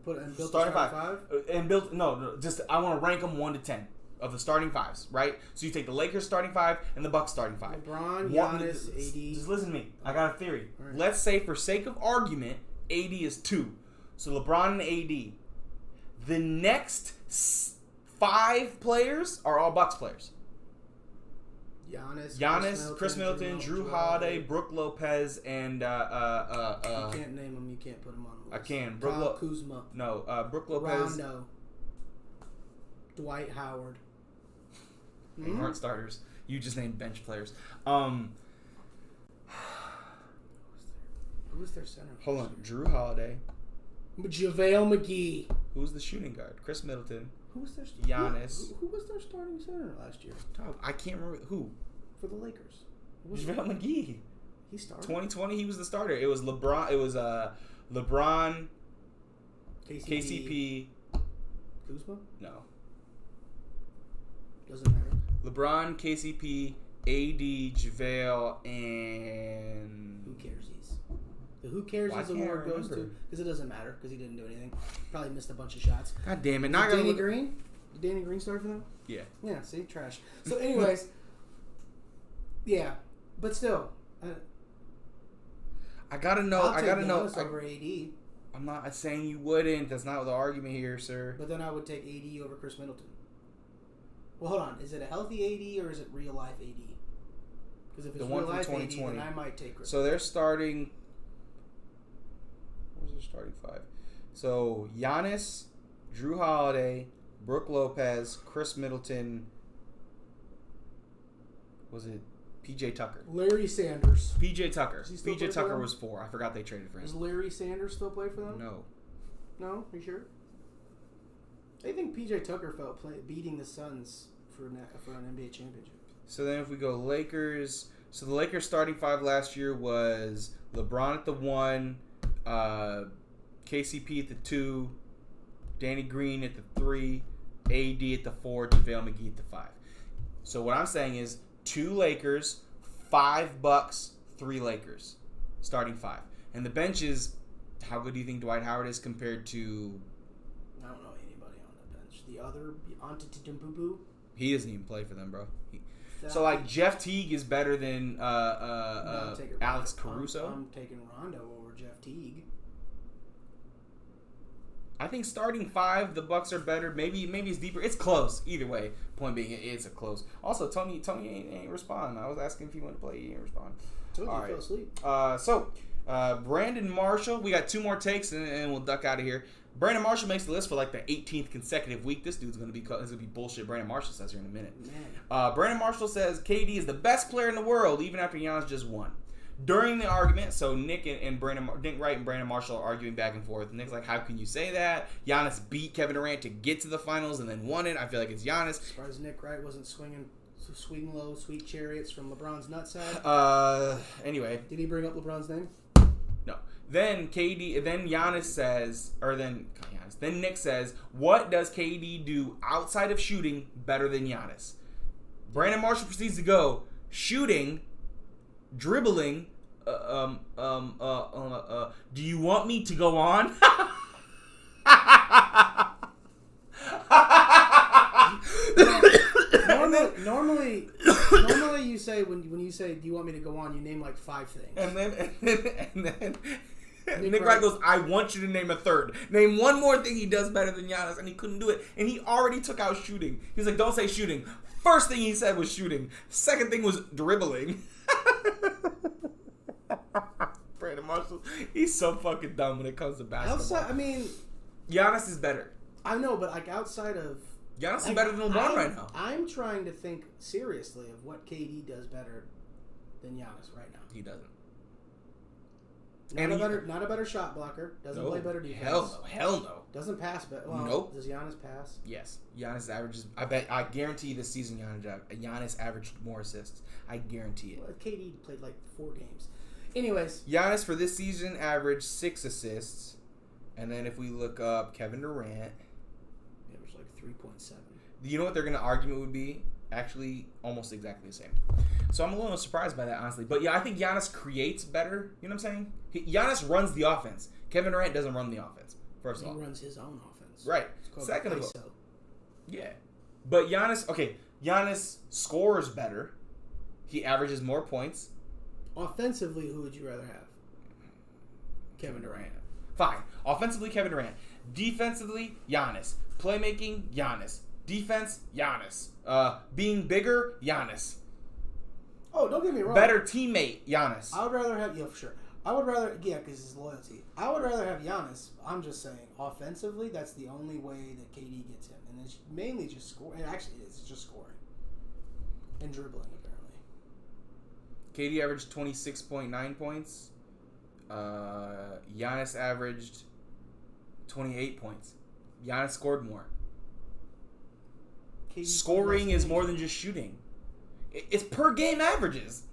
and built starting five, and built just I want to rank them 1 to 10 of the starting fives, right? So you take the Lakers starting 5 and the Bucks starting 5. LeBron, Giannis, AD. Just listen to me. I got a theory. Right. Let's say for sake of argument, AD is 2. So LeBron and AD. The next 5 players are all Bucks players. Giannis, Chris Middleton, Drew Holiday, Brook Lopez, and you can't name them. You can't put them on the list. I can. Kyle Kuzma. No, Brook Lopez. Rondo. Dwight Howard. They aren't starters. You just named bench players. Who was their center? Hold on. Drew Holiday. JaVale McGee. Who's the shooting guard? Chris Middleton. Who was their Giannis? Who was their starting center last year? Dog, I can't remember who. For the Lakers. JaVale McGee. He started. 2020, he was the starter. It was LeBron. It was LeBron. KCP. Kuzma? No. Doesn't matter. LeBron, KCP, AD, JaVale, and who cares? The Who Cares Is award goes to because it doesn't matter because he didn't do anything. Probably missed a bunch of shots. God damn it! Danny Green. Did Danny Green start for them? Yeah. Yeah, see? Trash. So, anyways. Yeah. But still. I gotta know. I'll I gotta take know. Giannis over AD. I'm not saying you wouldn't. That's not the argument here, sir. But then I would take AD over Chris Middleton. Well, hold on. Is it a healthy AD or is it real life AD? Because if it's The one real from life AD, 2020. then I might take Chris. So they're starting. Where's their starting five? So Giannis, Drew Holiday, Brooke Lopez, Chris Middleton. Was it PJ Tucker? Larry Sanders. PJ Tucker. Does he still play PJ for Tucker them? was 4. I forgot they traded for Does him. Larry Sanders still play for them? No. No? Are you sure? I think PJ Tucker felt beating the Suns for an NBA championship. So then if we go Lakers. So the Lakers starting five last year was LeBron at the 1, KCP at the 2, Danny Green at the 3, AD at the 4, JaVale McGee at the 5. So what I'm saying is 2 Lakers, 5 Bucks, 3 Lakers. Starting 5. And the bench is, how good do you think Dwight Howard is compared to... I don't know anybody on the bench. The other, Antetokounmpo. He doesn't even play for them, bro. So, like, Jeff Teague is better than Alex Caruso? I'm taking Rondo over Jeff Teague. I think starting 5, the Bucks are better. Maybe it's deeper. It's close. Either way, point being, it's a close. Also, Tony ain't respond. I was asking if he wanted to play. He didn't respond. Told you All he fell asleep. So, Brandon Marshall. We got 2 more takes, and we'll duck out of here. Brandon Marshall makes the list for like the 18th consecutive week. This dude's gonna be bullshit. Brandon Marshall says here in a minute. Brandon Marshall says KD is the best player in the world, even after Giannis just won. During the argument, so Nick Wright and Brandon Marshall are arguing back and forth. Nick's like, "How can you say that? Giannis beat Kevin Durant to get to the finals and then won it. I feel like it's Giannis." As far as Nick Wright wasn't swinging low, sweet chariots from LeBron's nutsack. Anyway, Did he bring up LeBron's name? no. Then Giannis says, then Nick says, "What does KD do outside of shooting better than Giannis?" Brandon Marshall proceeds to go shooting, dribbling. Do you want me to go on? Normally you say when you say, "Do you want me to go on?" You name like 5 things. And then Nick Wright goes, "I want you to name a third. Name one more thing he does better than Giannis," and he couldn't do it. And he already took out shooting. He's like, "Don't say shooting." First thing he said was shooting. Second thing was dribbling. Brandon Marshall, he's so fucking dumb when it comes to basketball. Giannis is better. I know, but like outside of Giannis is better than LeBron right now. I'm trying to think seriously of what KD does better than Giannis right now. He doesn't. Not a better shot blocker. Doesn't play better defense. Hell no. Doesn't pass better. Well, nope. Does Giannis pass? Yes. Giannis averages. I guarantee this season Giannis averaged more assists. I guarantee it. Well, KD played like 4 games. Anyways, Giannis for this season averaged 6 assists, and then if we look up Kevin Durant, it was like 3.7. You know what their argument would be? Actually, almost exactly the same. So I'm a little surprised by that, honestly. But yeah, I think Giannis creates better. You know what I'm saying? Giannis runs the offense. Kevin Durant doesn't run the offense. First of all, he runs his own offense. Right. Second of all, yeah. But Giannis scores better. He averages more points. Offensively, who would you rather have? Kevin Durant. Fine. Offensively, Kevin Durant. Defensively, Giannis. Playmaking, Giannis. Defense, Giannis. Being bigger, Giannis. Oh, don't get me wrong. Better teammate, Giannis. I would rather have, for sure. I would rather, because his loyalty. I would rather have Giannis. I'm just saying, offensively, that's the only way that KD gets him. And it's mainly just scoring. Actually, it's just scoring. And dribbling, apparently. KD averaged 26.9 points. Giannis averaged 28 points. Giannis scored more. KD scoring is more than just shooting. It's per game averages.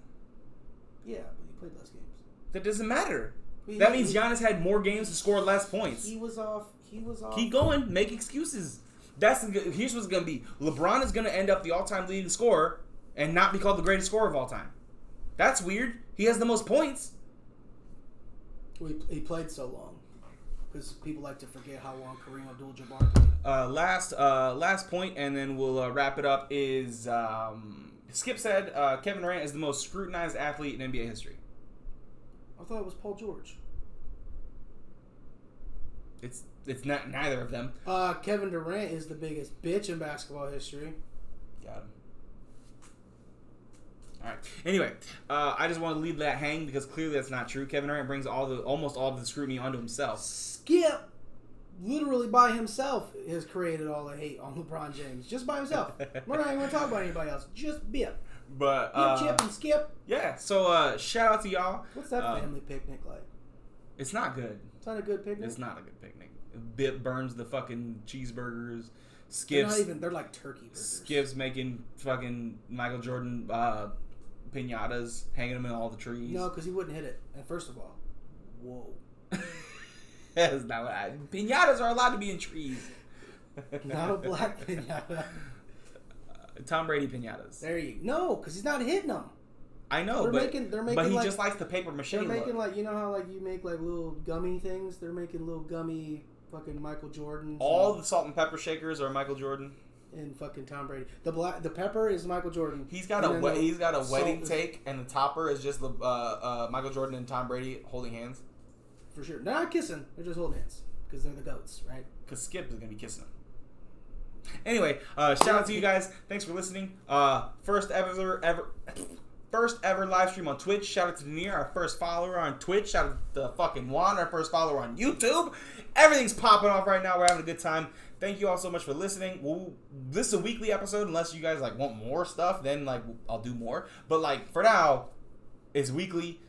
Yeah, but he played less games. That doesn't matter. That means Giannis had more games to score less points. He was off. Keep going. Make excuses. Here's what's going to be. LeBron is going to end up the all-time leading scorer and not be called the greatest scorer of all time. That's weird. He has the most points. He played so long. because people like to forget how long Kareem Abdul-Jabbar played. Last point, and then we'll wrap it up. Is Skip said Kevin Durant is the most scrutinized athlete in NBA history. I thought it was Paul George. It's not neither of them. Kevin Durant is the biggest bitch in basketball history. Got him. All right. Anyway, I just want to leave that hang because clearly that's not true. Kevin Durant brings almost all of the scrutiny onto himself. Skip, literally by himself, has created all the hate on LeBron James. Just by himself. We're not even going to talk about anybody else. Just Bip. But Chip and Skip. Yeah. So shout out to y'all. What's that family picnic like? It's not good. It's not a good picnic. It's not a good picnic. Bip burns the fucking cheeseburgers. They're like turkey burgers. Skip's making fucking Michael Jordan piñatas, hanging them in all the trees. No, because he wouldn't hit it. And first of all, whoa. That's not what piñatas are allowed to be in trees. Not a black piñata. Tom Brady piñatas. There you no, because he's not hitting them. I know, they're making but he like, just likes the paper mache. They're making like, you know how like you make like little gummy things. They're making little gummy fucking Michael Jordan. All the salt and pepper shakers are Michael Jordan. And fucking Tom Brady. The pepper is Michael Jordan. He's got a wedding cake, and the topper is just Michael Jordan and Tom Brady holding hands. For sure, they're not kissing. They're just holding hands because they're the goats, right? Because Skip is gonna be kissing them. Anyway, shout out to you guys. Thanks for listening. First ever live stream on Twitch. Shout out to Denier, our first follower on Twitch. Shout out to fucking Juan, our first follower on YouTube. Everything's popping off right now. We're having a good time. Thank you all so much for listening. This is a weekly episode. Unless you guys like want more stuff, then like I'll do more. But like for now, it's weekly.